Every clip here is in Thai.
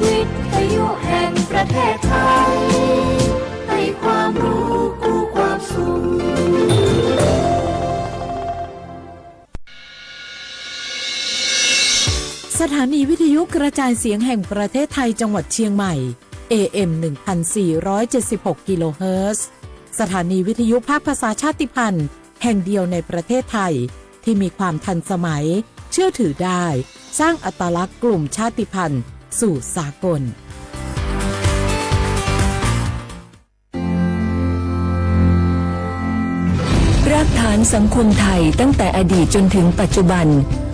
วิทยุแห่งประเทศไทยให้ความรู้กู้ความสุขสถานีวิทยุกระจายเสียงแห่งประเทศไทยจังหวัดเชียงใหม่ AM 1476 กิโลเฮิรตซ์สถานีวิทยุภาคภาษาชาติพันธุ์แห่งเดียวในประเทศไทยที่มีความทันสมัยเชื่อถือได้สร้างอัตลักษณ์กลุ่มชาติพันธุ์สู่สากลรากฐานสังคมไทยตั้งแต่อดีตจนถึงปัจจุบัน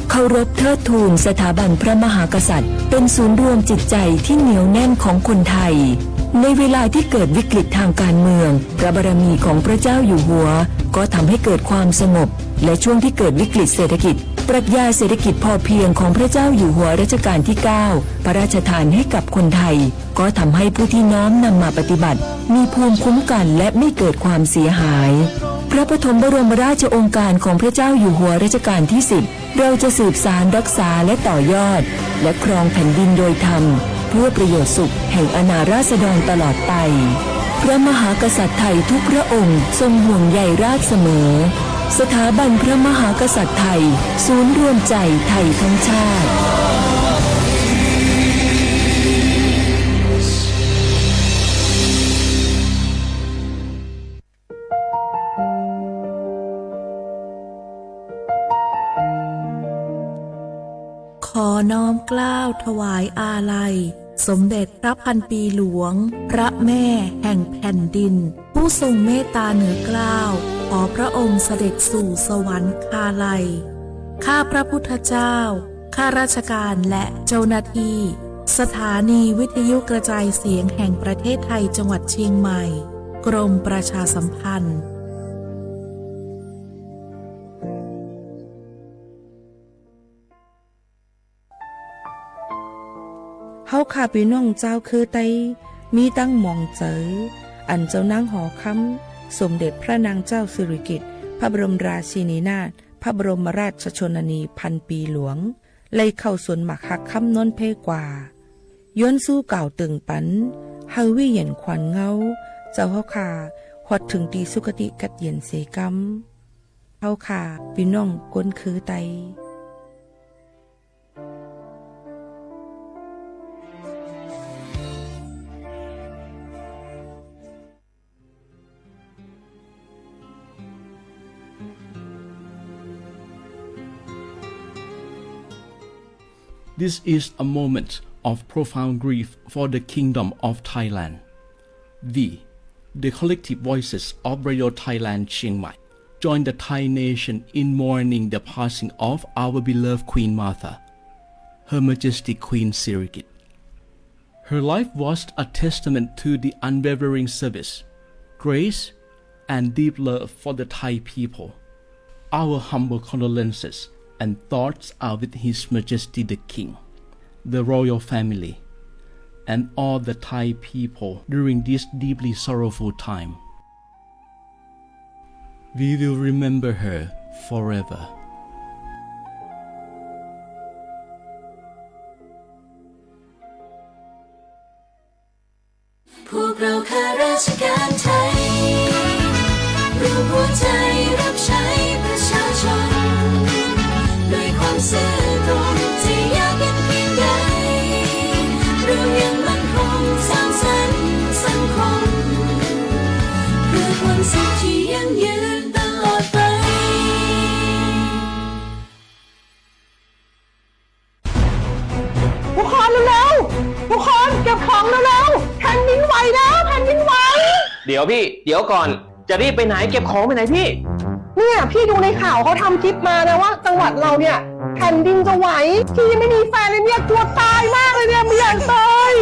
เคารพเทิดทูนสถาบันพระมหากษัตริย์เป็นศูนย์รวมจิตใจที่เหนียวแน่นของคนไทยในเวลาที่เกิดวิกฤตทางการเมืองพระบารมีของพระเจ้าอยู่หัวก็ทำให้เกิดความสงบและช่วงที่เกิดวิกฤตเศรษฐกิจปรัชญาเศรษฐกิจพอเพียงของพระเจ้าอยู่หัวรัชกาลที่ 9 พระราชทานให้กับคนไทยก็ทำให้ผู้ที่น้อมนำมาปฏิบัติมีภูมิคุ้มกันและไม่เกิดความเสียหายพระปฐมบรมราชโองการของพระเจ้าอยู่หัวรัชกาลที่ 10เราจะสืบสานรักษาและต่อยอดและครองแผ่นดินโดยธรรมเพื่อประโยชน์สุขแห่งอาณาราษฎรตลอดไปพระมหากษัตริย์ไทยทุกพระองค์ทรงห่วงใยราษฎร์เสมอสถาบันพระมหากษัตริย์ไทยศูนย์รวมใจไทยทั้งชาติขอน้อมเกล้าถวายอาลัยสมเด็จพระพันปีหลวงพระแม่แห่งแผ่นดินผู้ทรงเมตตาเหนือเกล้าขอพระองค์เสด็จสู่สวรรคาลัยข้าพระพุทธเจ้าข้าราชการและเจ้าหน้าที่สถานีวิทยุกระจายเสียงแห่งประเทศไทยจังหวัดเชียงใหม่กรมประชาสัมพันธ์เฮาข้าพี่น้องเจ้าคือไตมีตั้งหม่องเจออันเจ้านางหอคำสมเด็จพระนางเจ้าสิริกิติ์พระบรมราชินีนาถพระบรมราชชนนีพันปีหลวงเลยเข้าสวนหมักหักคำนนเพกว่าย้อนสู้เก่าตึงปันเฮาวิเย็นขวัญเงาเจ้าเฮาข้าฮอดถึงตีสุคติกัดเย็นเสกำเฮาข้าพี่น้องก้นคือไตThis is a moment of profound grief for the Kingdom of Thailand. We, the collective voices of Radio Thailand Chiang Mai, join the Thai nation in mourning the passing of our beloved Queen Martha, Her Majesty Queen Sirikit. Her life was a testament to the unwavering service, grace, and deep love for the Thai people. Our humble condolences and thoughts are with His Majesty the King, the royal family, and all the Thai people during this deeply sorrowful time. We will remember her forever. พวกเราข้าราชการไทยรวมหัวใจรับใช้ประชาชนด้วยความซื่อตรงจะยากเย็นเพียงใดเรายังมั่นคงสร้างสรรค์สังคมเพื่อความสุขที่ยั่งยืนตลอดไปทุกคนเร็วๆทุกคนเก็บของเร็วๆแผ่นดินไหวแล้วแผ่นดินไหวเดี๋ยวพี่เดี๋ยวก่อนจะรีบไปไหนเก็บของไปไหนพี่เนี่ยพี่ดูในข่าวเขาทำคลิปมานะว่าจังหวัดเราเนี่ยแผ่นดินจะไหวพี่ยังไม่มีแฟนเลยเนี่ยกลัวตายมากเลยเนี่ยไม่อยากตาย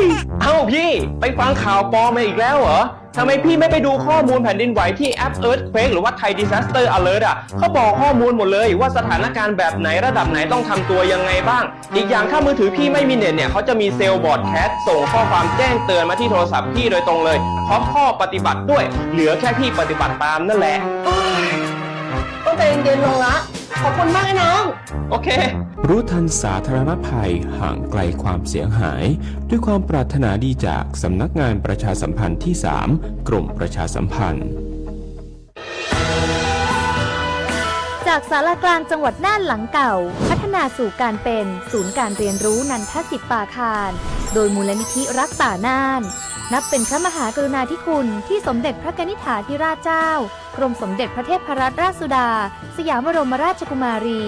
เอ้าพี่ไปฟังข่าวปลอมมาอีกแล้วเหรอทำไมพี่ไม่ไปดูข้อมูลแผ่นดินไหวที่แอป Earthquake หรือว่า Thai Disaster Alert อ่ะเขาบอกข้อมูลหมดเลยว่าสถานการณ์แบบไหนระดับไหนต้องทำตัวยังไงบ้างอีกอย่างถ้ามือถือพี่ไม่มีเน็ตเนี่ยเขาจะมีเซลล์บอร์ดแคสต์ส่งข้อความแจ้งเตือนมาที่โทรศัพท์พี่โดยตรงเลยพร้อมข้อปฏิบัติด้วยเหลือแค่พี่ปฏิบัติตามนั่นแหละต้องใจเย็นๆลงละ ขอบคุณมากไอ้น้อง โอเค รู้ทันสาธารณภัยห่างไกลความเสียหาย ด้วยความปรารถนาดีจากสำนักงานประชาสัมพันธ์ที่ 3 กรมประชาสัมพันธ์ จากศาลากลางจังหวัดน่านหลังเก่าพัฒนาสู่การเป็นศูนย์การเรียนรู้นันทศิษย์ป่าคารโดยมูลนิธิรักป่าน่านนับเป็นพระมหากรุณาธิคุณที่สมเด็จพระกนิษฐาธิราชเจ้ากรมสมเด็จพระเทพรัตนราชสุดาสยามบรมราชกุมารี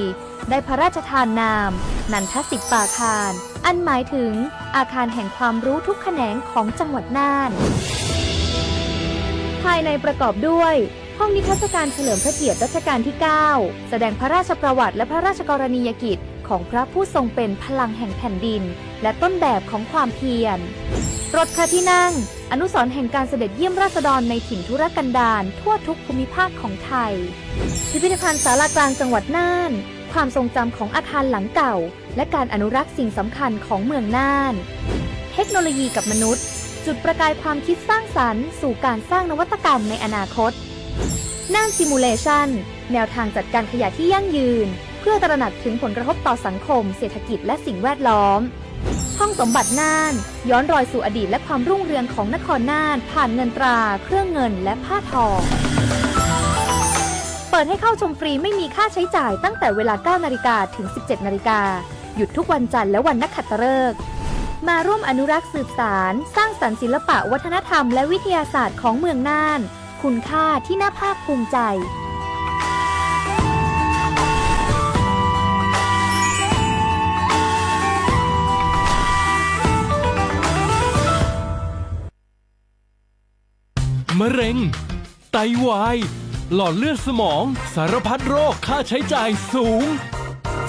ได้พระราชทานนามนันทศิษย์ป่าคารอันหมายถึงอาคารแห่งความรู้ทุกแขนงของจังหวัดน่านภายในประกอบด้วยห้องนิทรรศการเฉลิมพระเกียรติรัชกาลที่ 9 แสดงพระราชประวัติและพระราชกรณียกิจของพระผู้ทรงเป็นพลังแห่งแผ่นดินและต้นแบบของความเพียรรถพระที่นั่งอนุสรณ์แห่งการเสด็จเยี่ยมราษฎรในถิ่นทุรกันดารทั่วทุกภูมิภาคของไทยพิพิธภัณฑ์ศาลากลางจังหวัดน่านความทรงจำของอาคารหลังเก่าและการอนุรักษ์สิ่งสำคัญของเมืองน่านเทคโนโลยีกับมนุษย์จุดประกายความคิดสร้างสรรค์สู่การสร้างนวัตกรรมในอนาคตน่านซิมูเลชันแนวทางจัดการขยะที่ยั่งยืนเพื่อตระหนักถึงผลกระทบต่อสังคมเศรษฐกิจและสิ่งแวดล้อมห้องสมบัติน่านย้อนรอยสู่อดีตและความรุ่งเรืองของนครน่านผ่านเงินตราเครื่องเงินและผ้าทองเปิดให้เข้าชมฟรีไม่มีค่าใช้จ่ายตั้งแต่เวลา 9 นาฬิกาถึง 17 นาฬิกาหยุดทุกวันจันทร์และวันนักขัตฤกษ์มาร่วมอนุรักษ์สืบสานสร้างสรรค์ศิลปะวัฒนธรรมและวิทยาศาสตร์ของเมืองน่านคุณค่าที่น่าภาคภูมิใจมะเร็งไตวายหลอดเลือดสมองสารพัดโรคค่าใช้จ่ายสูง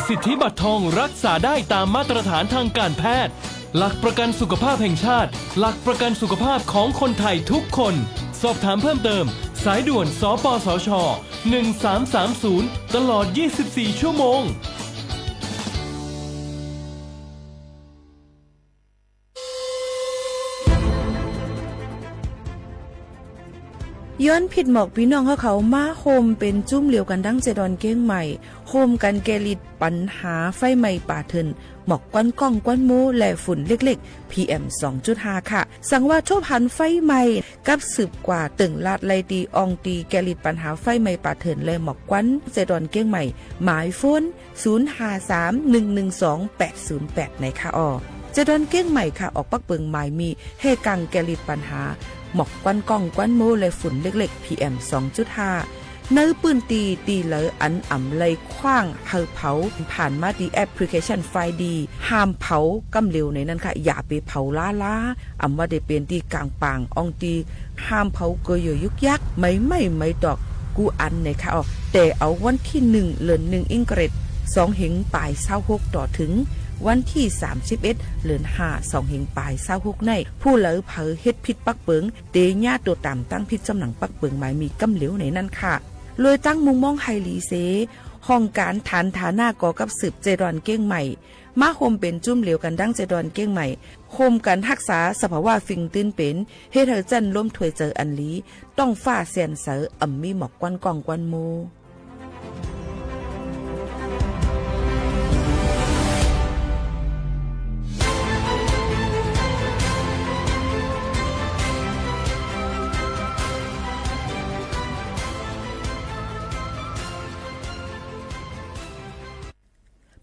สิทธิบัตรทองรักษาได้ตามมาตรฐานทางการแพทย์หลักประกันสุขภาพแห่งชาติหลักประกันสุขภาพของคนไทยทุกคนสอบถามเพิ่มเติมสายด่วนสปสช1330ตลอด24ชั่วโมงย้อนผิดหมอกพี่น้องเขามาโฮมเป็นจุ้มเหลียวกันดั้งเจดอนเก้งใหม่โฮมกันแกลิดปัญหาไฟไหม้ป่าเถินหมอกก้อนก้องก้อนมูและฝุ่นเล็กๆ PM 2.5 ค่ะสั่งว่าโชพันไฟไหม้กับสืบกว่าตึงลาดไลตีอองตีแกลิดปัญหาไฟไหม้ป่าเถินและหมอกก้อนเจดอนเก้งใหม่หมายโฟน0531128808ในค่ะเจดอนเก้งใหม่ค่ะออกปักเปิงหมายมีเฮกังแกลิดปัญหาหมอกควันก้องควันโมและฝุ่นเล็กๆ PM 2.5 เนื้อปืนตีเหลออันอ่ำเลยคว้างเฮาเผาผ่านมาดีแอปพลิเคชันไฟดีห้ามเผากำเร็วในนั้นค่ะอย่าไปเผาล้าอ่ำว่าได้เป็นตีกลางปางอองตีห้ามเผาเกยยุกยักไม่ดอกกูอันในค่ะแต่เอาวันที่1เดือน1อิงเกรด2เหงปลาย26ต่อถึงวันที่31เดือน5 2เหงปลาย26ในผู้เหลอเผอเฮ็ดผิดปักเปิงเตญาตัวตามตั้งผิดจำหนังปักเปิงหมายมีกำเหลวในนั้นค่ะเลยตั้งมุงมองไฮลีเซห้องการฐานฐานาก่อกับสืบเจดอนเก้งใหม่มาโฮมเป็นจุ้มเหลวกันดั้งเจดอนเก้งใหม่โฮมกันรักษาสภาวะฟิงตื้นเป็นเฮ็ดให้จันล้มถวยเจออันลีต้องฟ้าเสียนเสออ่ำมีหมอกกวนกองกวนโม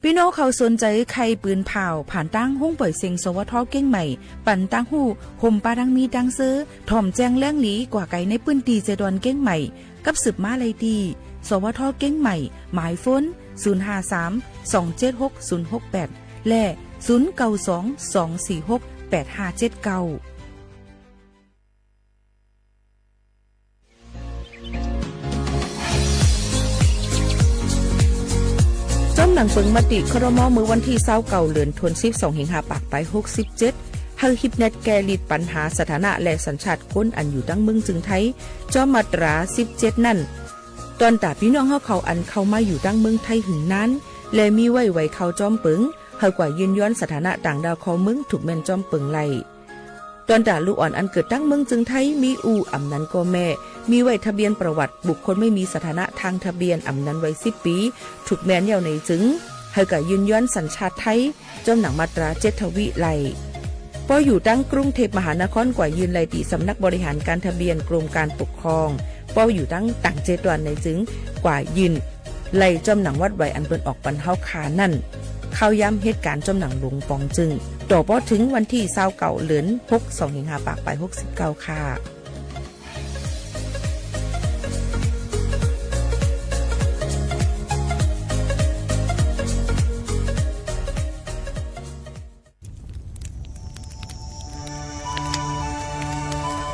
พี่น้องเขาสนใจใครปืนเผาผ่านตั้งห้องปล่อยเสียงสวทเก้งใหม่ปั่นตั้งหูห่มปลาดังมีดังซื้อถ่อมแจ้งแล้งหลีกว่าไก่ในปืนตีเจดอนเก้งใหม่กับสืบมาเลยดีสวทเก้งใหม่หมายโฟน0532766068และ0922468579จ้อมหนังเปิงมติครม.มือวันที่29เดือนธันวาคม25ปากไป67เฮาฮิปเน็ตแกลิดปัญหาสถานะและสัญชาติคนอันอยู่ดังเมืองจึงไทยจอมมาตรา17นั่นตอนตาพี่น้องเขาอันเข้ามาอยู่ดังเมืองไทยหึงนั้นและมีไว้เขาจอมเปิงเฮากว่ายืนย้อนสถานะต่างดาวของเมืองถูกแม่นจอมเปิงไล่ตอนตาลูกอ่อนอันเกิดตั้งเมืองจึงไทยมีอู่อำนั้นก็แม่ มีไว้ทะเบียนประวัติบุคคลไม่มีสถานะทางทะเบียนอำนั้นไว้10 ปีถูกแม้นยาวในจึงให้กับยืนยันสัญชาติไทยจนหนังมาตรา7 ทวีไลพออยู่ตั้งกรุงเทพมหานครกว่ายืนไลตีสำนักบริหารการทะเบียนกรมการปกครองพออยู่ตั้งต่าง7 วันในจึงกว่ายืนไล่จอมหนังวัดไว้อันเปิ้นออกปันเฮาขานั่นเข้าย้ำเหตุการณ์จอมหนังหลวงปองจึงต่อพอถึงวันที่29เดือน6 25ปากไป69ค่ะ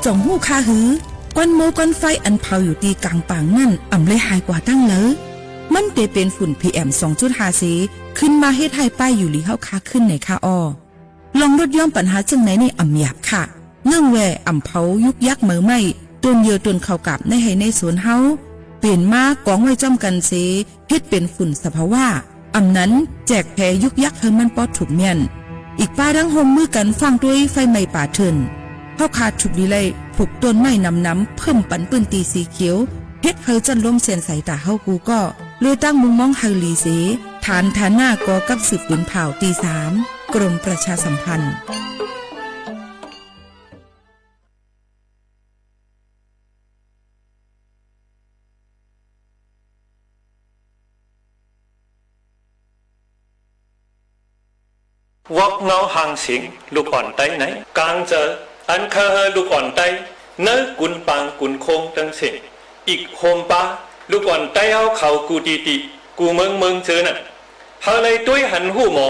จ่องหู้คาหือก้อนโมก้อนไฟอันเผาอยู่ตีกลางป่างนั่นอ่ำเลยหายกว่าตั้งเลยมันเตเป็นฝุ่น PM 2.5 สีขึ้นมาเฮ็ดให้ป้ายอยู่ลีเฮาคาขึ้นในคาออลองลดย่อมปัญหาจังไหนในอ่ำหยาบค่ะเนื่องแวอ่ำเผายุกยักเหมือไม่ต้นเยอต้นเข้ากับในให้ในสวนเฮาเปลี่ยนมากองไว้จ้อมกันเสเฮ็ดเป็นฝุ่นสภาวะอ่ำนั้นแจกแผ่ยุกยักเฮามันปอดถูกเมียนอีกป้าทั้งโฮมมือกันฟังด้วยไฟไหม้ป่าเถินเฮาขาดฉุกดีเลยผูกต้นไม้น้ำเพิ่มปันปื้นตีสีเขียวเฮ็ดเฮาจันล้มเสียนสายตาเฮากูก็เลยตั้งมุงมองเฮาลีเสฐานหน้ากอกับสืบปืนเผาตี 3กรมประชาสัมพันธ์วอกเงาห่างเสียงลูกอ่อนไตไหนกลางเจออันเคอลูกอ่อนไตเนื้อกุนปางกุนโคงตั้งเสียงอีกโฮมปาลูกอ่อนไตเอาเขากูตีตีกูเมืองเจอน่ะเฮาเลยด้วยหันหูหมอ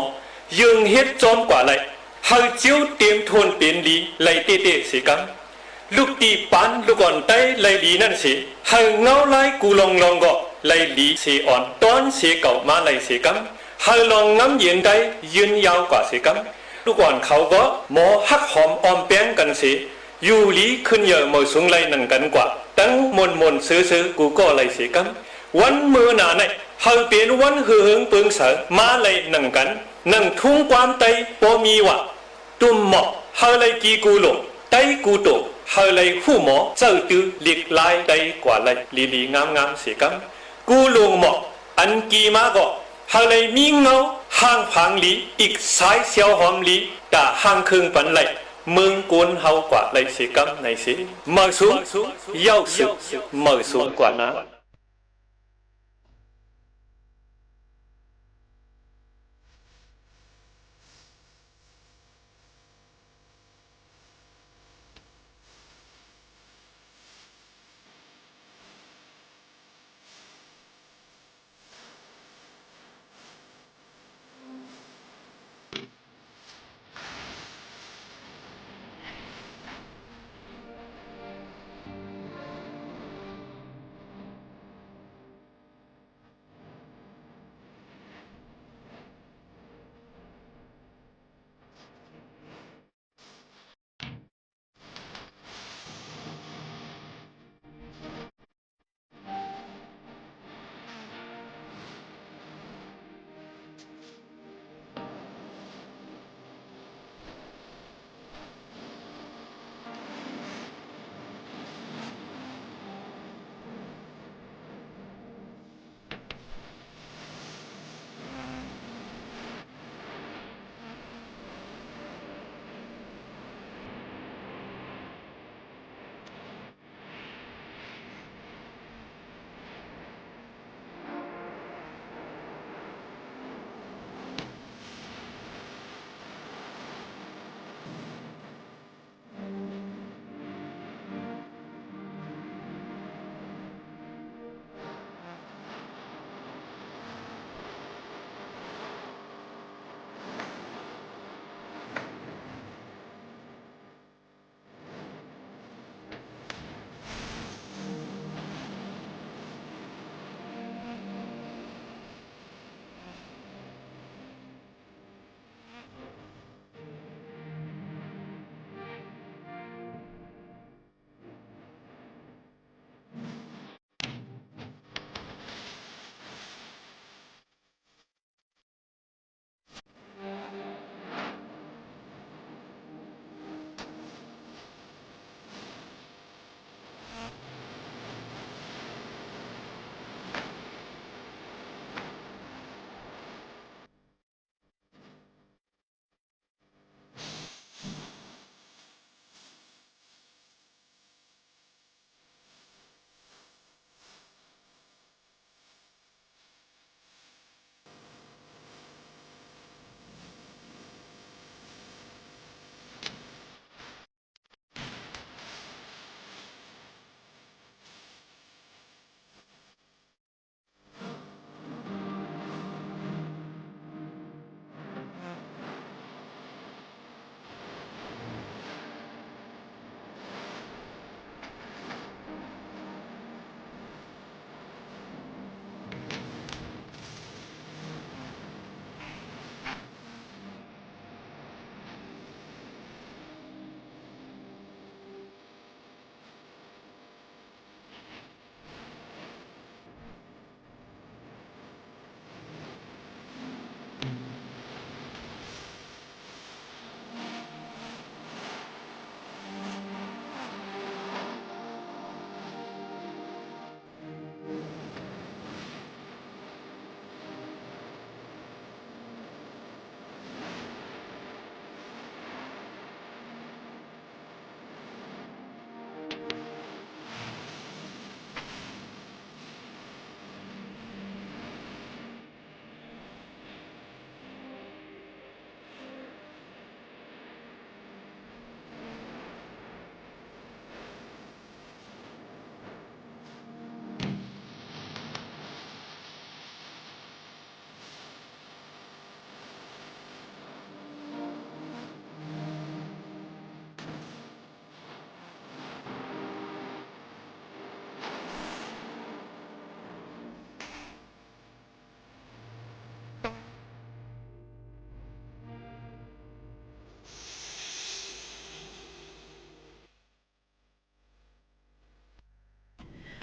ยืงเฮ็ดจอมกว่าเลยเฮาเจียวเตรียมทนเป็นดีเลยเตะสิกังลูกตีปานลูกอ่อนไตเลยดีนั่นสิเฮาเงาไล่กูลองก็เลยดีสิอ่อนตอนสิเก่ามาเลยสิกังเฮาลองน้ำเย็นได้ยืนยาวกว่าสิกังลูกอ่อนเขาก็หมอฮักหอมออมแป้งกันสิอยู่ลีขึ้นเยอะหมดสูงเลยนั่งกันกว่าตั้งมนซื้อกูก็เลยสิกังวันมือหนาเนี่ยเฮาเป็นวันหึงปึงเสมาเลยนั่งกันนั่งทุ่งความไตปอมีวะตุ่มหมอเฮาเลยกีกูหลงไตกูโตเฮาเลยหูหมอเจ้าตื้อหลีกลายไตกว่าเลยลีงามสิกังกูหลงหมออันกีมาก็เฮาเลยมีเงาห่างพังลีอีกสายเสียวหอมลีตาห่างครึ่งปันเลยเมืองกุนเฮากว่าเลยสิกังในสิมาสูงเย้าสึกมาสูงกว่านะ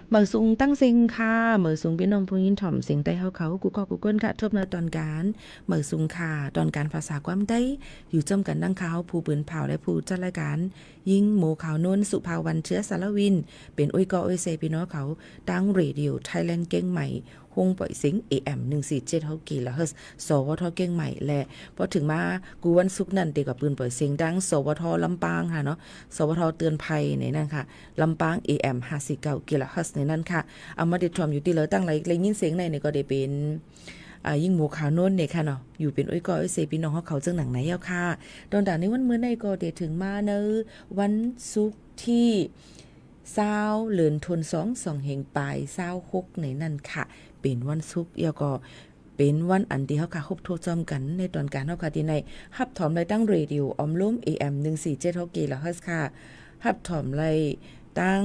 เหมือสูงตั้งเสียงค่ะเหมือสูงพี่น้องผู้ยินถ่อมเสียงใต้เขากูก็กูเกิลค่ะทบในตอนการเหมือสูงค่ะตอนการภาษาความได้อยู่จมกันดังเขาผู้ปืนเผาและผู้จัดรายการยิงโมขาวโน้นสุภาวันเชื้อสารวินเป็นอุ้ยกออุ้ยเซพี่น้องเขาตั้งเรดิโอไทยแลนด์เก่งใหม่ฮงปล่อยเสียง AM 147กิโลเฮิรตซ์สวทเก่งใหม่และพอถึงมากูวันศุกร์นั่นเด็กกับปืนปล่อยเสียงดังสวทลำปางค่ะเนาะสวทเตือนภัยในนั่นค่ะลำปาง AM 59กิโลเฮิรตซ์ในนั่นค่ะเอามาติดชมอยู่ที่เลยตั้งไรยินเสียงในก็ได้เป็นยิ่งหมูขาวโน้นเนี่ยค่ะเนาะอยู่เป็นอ้อยกออ้อยเซพี่น้องเขาจังหนังไหนเอาค่ะตอนด่านในวันมื้อในก็ได้ถึงมาเนอวันศุกร์ที่20เดือนธันวาคม2แห่งปลาย26ในนั่นค่ะเป็นวันศุกร์แล้วก็เป็นวันอันที่เฮาค่ะคบโทรจอมกันในตอนการเฮาค่ะที่ในฮับถอมไลตั้งเรดิโอออมล้ม AM 147กิโลเฮิรตซ์ค่ะฮับถอมไลตั้ง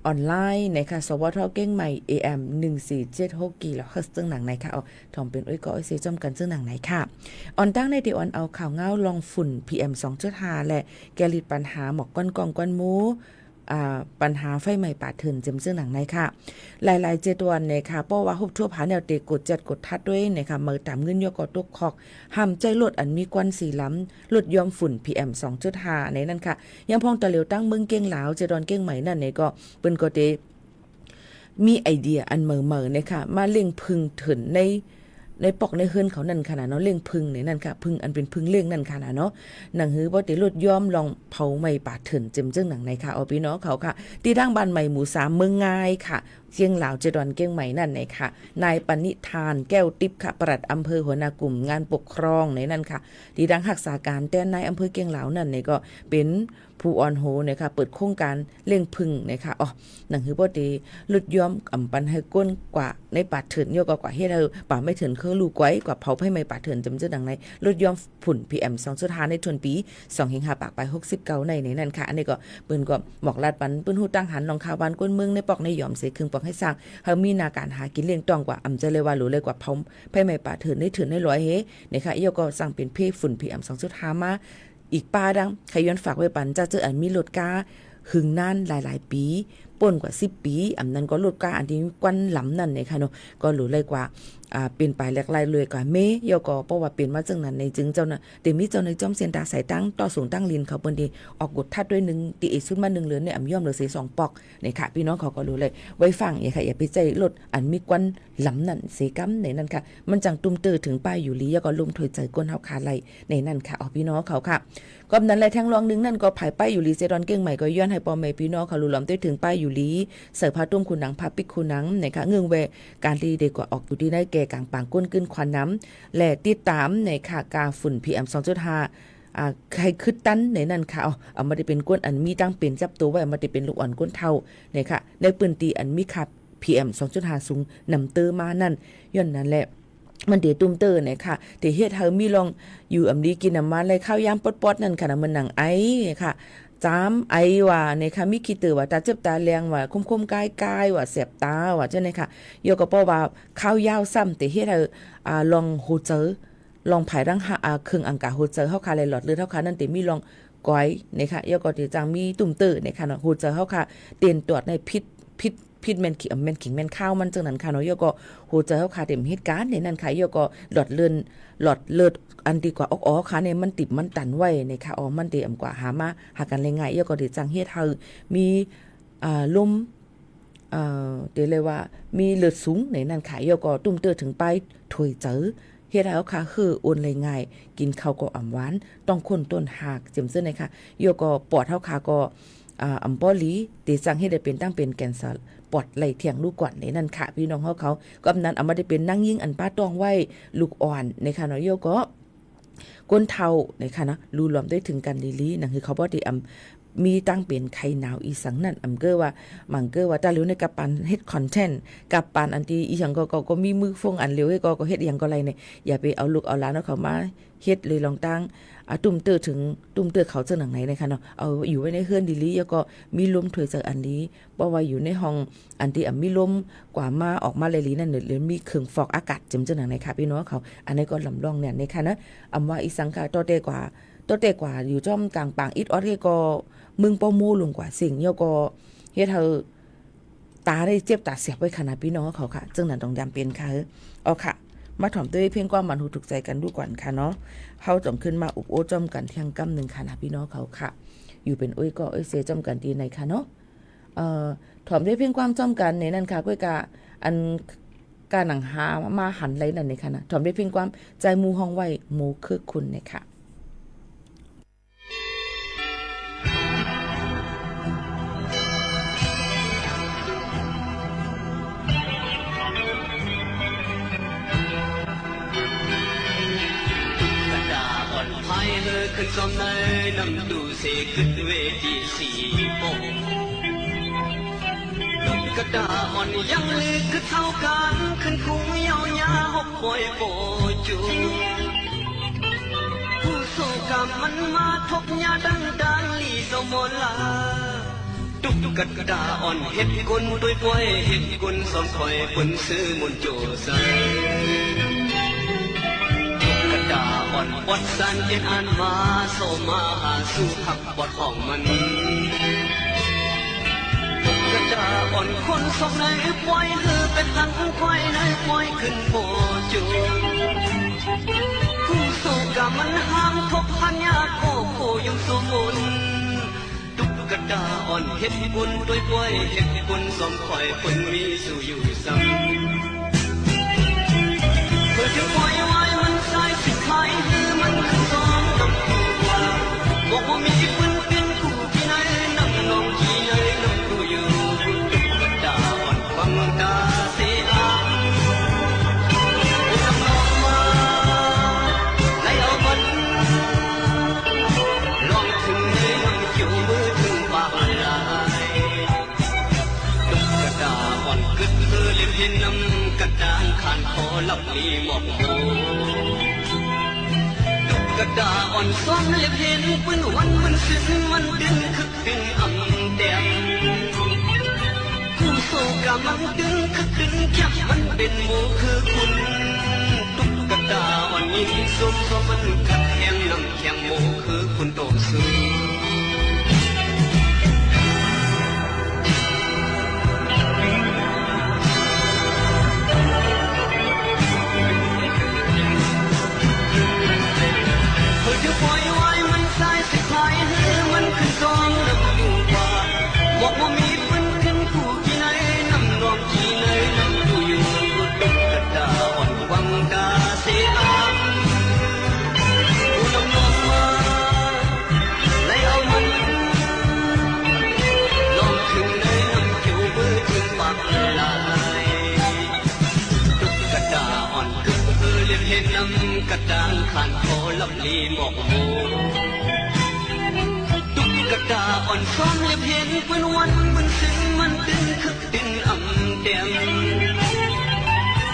ออนไลน์นะคะสวทเก่งใหม่ AM 1476กิโลเฮิรตซ์ซึ่งหนังไหนค่ะถอมเป็นอ้อยก็อ้อยเซจอมกันซึ่งหนังไหนค่ะออนตั้งในที่ออนเอาข่าวเงาลองฝุ่น PM 2.5 และแกลิดปัญหาหมอกก้อนกองก้อนหมูปัญหาไฟไหม้ป่าเถื่อนจิมซึ่งหนังในค่ะหลายๆ7วันเนี่ยค่ะเพราะว่าฮุบทั่วผาแนวเตกดจัดกดทัดด้วยนะคะมือตามเงินยกอตกคอกห้ามใจลดอันมีควันสีล้ำลดยอมฝุ่น PM 2.5 ในนั่นค่ะยังพองตะเหลียวตั้งเมืองเก้งหลาว7วันเก้งใหม่นั่นเนี่ยก็เปิ้นก็ได้มีไอเดียอันเหม่อๆเนี่ยค่ะมาเล่งพึงถึนในปอกในเฮือนเขานั่นค่ะเนาะเล่งพึ่งในนั่นค่ะพึ่งอันเป็นพึ่งเล่งนั่นค่ะเนาะหนังหือบ่ได้ลดย่อมลองเผาไหม้ป่าเถื่อนจิมจึงหนังในค่ะเอาพี่น้องเขาค่ะที่ดั้งบ้านใหม่หมู่3เมืองง่ายค่ะเชียงหลาวเจดอนเก้งใหม่นั่นในค่ะนายปณิธานแก้วติ๊บค่ะปลัดอำเภอหัวหน้ากลุ่มงานปกครองในนั่นค่ะที่ดั้งรักษาการแต่นายอำเภอเก้งหลาวนั่นในก็เป็นผู้อ่อนโหนะคะเปิดโครงการเล่งพึ่งนะคะหนังหือบ่ได้ลดย่อมอำปันให้ก้นกว่าในป่าเถื่อนโยกกว่าเฮ็ดให้ป่าไม่เถื่อนคือลูกไว้กว่าเผาไฟไหม้ป่าเถื่อนจำจึงดังในลดย่อมฝุ่น PM 2.5ในทุนปี2.5ปากไป69ในนั่นค่ะอันนี้ก็เปิ้นก็บอกลาดปันเปิ้นฮู้ตั้งหันลองข่าวบ้านก้นเมืองในปอกในยอมเสครึ่งปอกให้สร้างเฮามีนาการหากินเลี้ยงต้องกว่าอำจะเลยว่ารู้เลยกว่าเผาไฟไหม้ป่าเถื่อนได้ถึงได้ร้อยเฮนะคะอีก็สร้างเป็นเพฝุ่น PM 2.5 มาอีกป้าดังใครย้อนฝากไว้ปันจะเจออันมีรถกาหึงนานหลายๆปีป่นกว่า10ปีอันนั้นก็รถกาอันที่กวนหลำนั่นเนี่ยค่ะเนาะก็รู้เลยกว่าเป็นไปแหลกลายเลยกว่าเมยก็เพราะว่าเป็นมาจังนั้นในจึงเจ้าน่ะแต่มีเจ้าในจอมเสียนตาสายตั้งต่อสูงตั้งลินเขาเปิ้นดีออกกดทัดด้วย1ตีอีกสุดมา1เหลือเนี่ยย่อมเหลือ2ปอกนี่ค่ะพี่น้องเขาก็รู้เลยไว้ฟังอย่าค่ะอย่าไปใจรถอันมีกวนหลำนั่นเสกำในนั้นค่ะมันจังตุ้มเตอถึงป้ายอยู่ลีแล้วก็ลุ่มถอยใจก้นเฮาขาไหลในนั้นค่ะพี่น้องเขาค่ะก็นั้นแหละแทงรองนึงนั่นก็ภายป้ายอยู่ลีเซดอนเก่งใหม่ก็ย้อนให้ปอแม่พี่น้องเขารู้ล้อมได้ถึงป้ายอยู่ลีเสิร์ฟผ้าตุ้มคุณหนังผ้าปิกคุณหนังนะคะเงืองเวการที่เด็กกว่าออกอยู่ที่ได้แก่กลางปางก้นขึ้นควันน้ำและติดตามในค่ะกาฝุ่น PM 2.5ใครคึดตั้นในนั่นค่ะเอามาได้เป็นก้นอันมีตั้งเป็นจับตัวไว้มาได้เป็นลูกอ่อนก้นเท่าเนี่ยค่ะได้ปืนตีอันมีขับ PM 2.5 สูงนำเตอมานั่นย้อนนั่นแหละมันเดตุ้มเตอเนี่ยค่ะแต่เฮ็ดเฮามีลองอยู่อำดีกินน้ำมันเลยข้าวยามปดๆนั่นค่ะมันหนังไอค่ะจามไอว่าเนี่ยค่ะมีขี้เตือว่าตาเจ็บตาแรงว่าคมๆกายๆว่าเสียบตาว่าจังได๋ค่ะโยก็เพราะว่าข้าวยาวซ้ำแต่เฮ็ดให้ลองโหเจอลองภายรังครึ่งอังกาโหเจอเฮาค่ะเลยหลอดเลือดเฮาค่ะนั่นแต่มีลองก้อยเนี่ยค่ะโยก็ที่จังมีตุ้มเตอเนี่ยค่ะโหเจอเฮาค่ะเตียนตรวจในพิษแม่นขิงแม่นขิงแม่นข้าวมันจังนั้นค่ะเนาะโยก็โหเจอเฮาค่ะเต็มเหตุการณ์ในนั้นค่ะโยก็หลอดเลือดอันดีกว่าค่ะเนี่ยมันติดมันตันไว้ในค่ะมันเตมกว่าหามาหากันง่ายๆโยก็ได้จังเฮ็ดเฮามีลมเดี๋ยวเลยว่ามีเลือดสูงในนั้นค่ะโยก็ตุ้มเตอถึงไปถวยเจอเฮ็ดแล้วค่ะคือโอนเลยง่ายกินข้าวก็อ่ำหวานต้องคนต้นหากจิมซื่อในค่ะโยก็ปอดเฮาค่ะก็อำปอลีติจังเฮ็ดได้เป็นตั้งเป็นแกนซาปอดไหลเถียงลูกก่อนในนั่นค่ะพี่น้องเขาก็นั้นเอามาได้เป็นนั่งยิงอันป้าต้องไว้ลูกอ่อนในค่ะเนาะโยก็ก้นเท่าในค่ะนะรู้รวมได้ถึงกันลีนั่นคือเขาบ่ได้มีตั้งเป็นไข่หนาวอีสังนั่นเกอว่ามังเกอว่าตาเหลียวในกับปันเฮ็ดคอนเทนต์กับปันอันที่อีหยังก็มีมือฟงอันเหลียวให้ก็เฮ็ดอีหยังก็ไรเนี่ยอย่าไปเอาลูกเอาหลานเอาเขามาเฮ็ดเลยลองตั้งตุ้มเตอถึงตุ้มเตอเขาจังหนังไหนนะคะเนาะเอาอยู่ไว้ในเฮือนดีลีแล้วก็มีลมถวยจากอันนี้บ่ว่าอยู่ในห้องอันที่มีลมกว่ามาออกมาเลยลีนั่นหรือมีเครื่องฟอกอากาศจังหนังไหนค่ะพี่น้องเขาอันนี้ก็ลำลองเนี่ยในค่ะนะว่าอีสังค่ะตัวเตกว่าอยู่จ้อมกลางปางอิดออดก็มึงป้อมูลงกว่าสิ่งโยก็เฮ็ดเธอ ตาได้เจ็บตาเสียบไว้ขนาดพี่น้องเขาค่ะจึงนั้นต้องยำเป็นค่ะเอาค่ะมาถ่อมด้วยเพียงความมันหูถูกใจกันดูก่อนค่ะเนาะเฮาจอมขึ้นมาอุบโอ้จอมกันเที่ยงกำนึงค่ะนะพี่น้องเขาค่ะอยู่เป็นอ้อยก็อ้อยเสจอมกันดีในค่ะเนาะถ่อมด้วยเพียงความจอมกันในนั้นค่ะก้อยกะอันการหนังหามาหันไรนั่นในค่ะนะถ่อมด้วยเพียงความใจมูห้องไว้หมูคือคุณเนี่ยค่ะขึ้นซ้อมในนำดูเสขึ้นเวทีสีโป่งดุกระดาอ่อนยังลึกขึ้นเท่ากันขึ้นคุ้งยาวยาหกปอยโปจูผู้โศกรรมมันมาทบยาดังลีสมลาดุกระดาอ่อนเห็ดกุนด้วยป่วยเห็ดกุนสมคอยปุ่นซื้อมุนโจใสบทสันเอ็นอันมาโซมาหาสู่หักบทของมันกระจาอ่อนคนสองในปล่อยเฮือเป็นหลังควายในปล่อยขึ้นโบจูผู้โศกามันห้ามทบพันยาโคโคยังสมุนตุกกระดาอ่อนเห็ดบุญด้วยป่วยเห็ดบุญสมคอยคนมีสู่อยู่ซ้ำเพื่อจะปล่อยไว้มันสายสิขายมันคือสองดำคู่ว่าบอกว่ามีปืนเป็นคู่ที่ไหนนั่งนองที่ไหนนั่งดูอยู่กระดาอ่อนฟังตาเสียทำนองมาไล่เอามันลองถึงในน้ำเขียวมือถึงปากลายกระดาอ่อนกึศเพื่อเลี้ยงเห็นน้ำกระดานขานคอหลับลีหมอกโมกระดาอ่อนซ้อมเล็บเห็นปืนวันมันซึ้งมันดึงคึกดึงอ่ำแดงผู้โศกามันดึงคึกดึงจับมันเป็นโมคือคุณตุกกระดาอ่อนยิ่งส้มเพราะมันขัดแข็งน้ำแข็งโมคือคุณโตซื้อปล่อยไว้มันสายสิขายให้มันขึ้นซองน้ำดูว่าบอกว่ามีปืนขึ้นคู่ที่ไหนน้ำนองที่ไหนน้ำดูอยู่ตุกกระดาอ่อนวังตาเสียผู้นำนองมาไล่เอามันลองถึงในน้ำเขียวมือถึงปากลายตุกกระดาอ่อนกึกเลี้ยงเห็นน้ำกระด้างขันคอลำลีหมอกโมตุกกระดาอ่อนซ้อมเล็บเห็นเป็นวันมันซึ้งมันดึงคึกดึงอ่ำแดง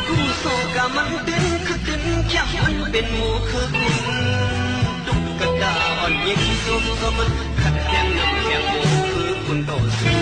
ผู้โศกามันดึงคึกดึงจับมันเป็นหมูคือคุณตุกกระดาอ่อนยิ่งส้มเพราะมันขัดแย้งน้ำแข็งหมูคือคุณโตสู้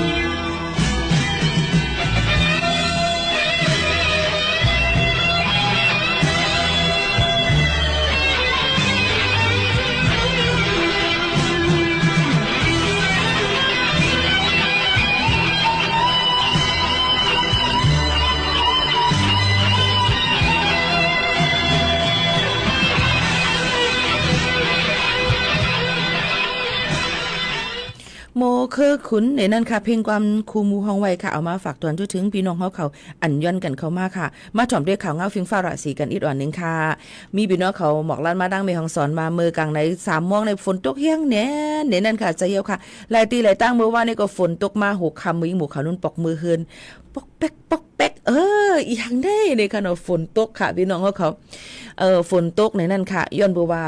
โมคือขุนในนั้นค่ะเพลงความคูมูห้องไว้ค่ะเอามาฝากตวนถึงพี่น้องเขาอันย้อนกันเข้ามาค่ะมาถ่อมด้วยข่าวเงาฟิงฟ้าราศีกันอีกอ่อนนึงค่ะมีพี่น้องเขาหมอกลั่นมาดังเมของสอนมาเมือกลางใน3 ม่วงในฝนตกเฮี้ยงเนี่ยในนั้นค่ะใจเยียวค่ะหลายตีหลายตั้งเมื่อวานนี่ก็ฝนตกมา6 ค่ำมื้อหมู่เขานุ่นปอกมือเฮือนปอกแป๊กปอกแป๊กอีหยังได้ในขณะฝนตกค่ะพี่น้องเขาฝนตกในนั้นค่ะย้อนบ่ว่า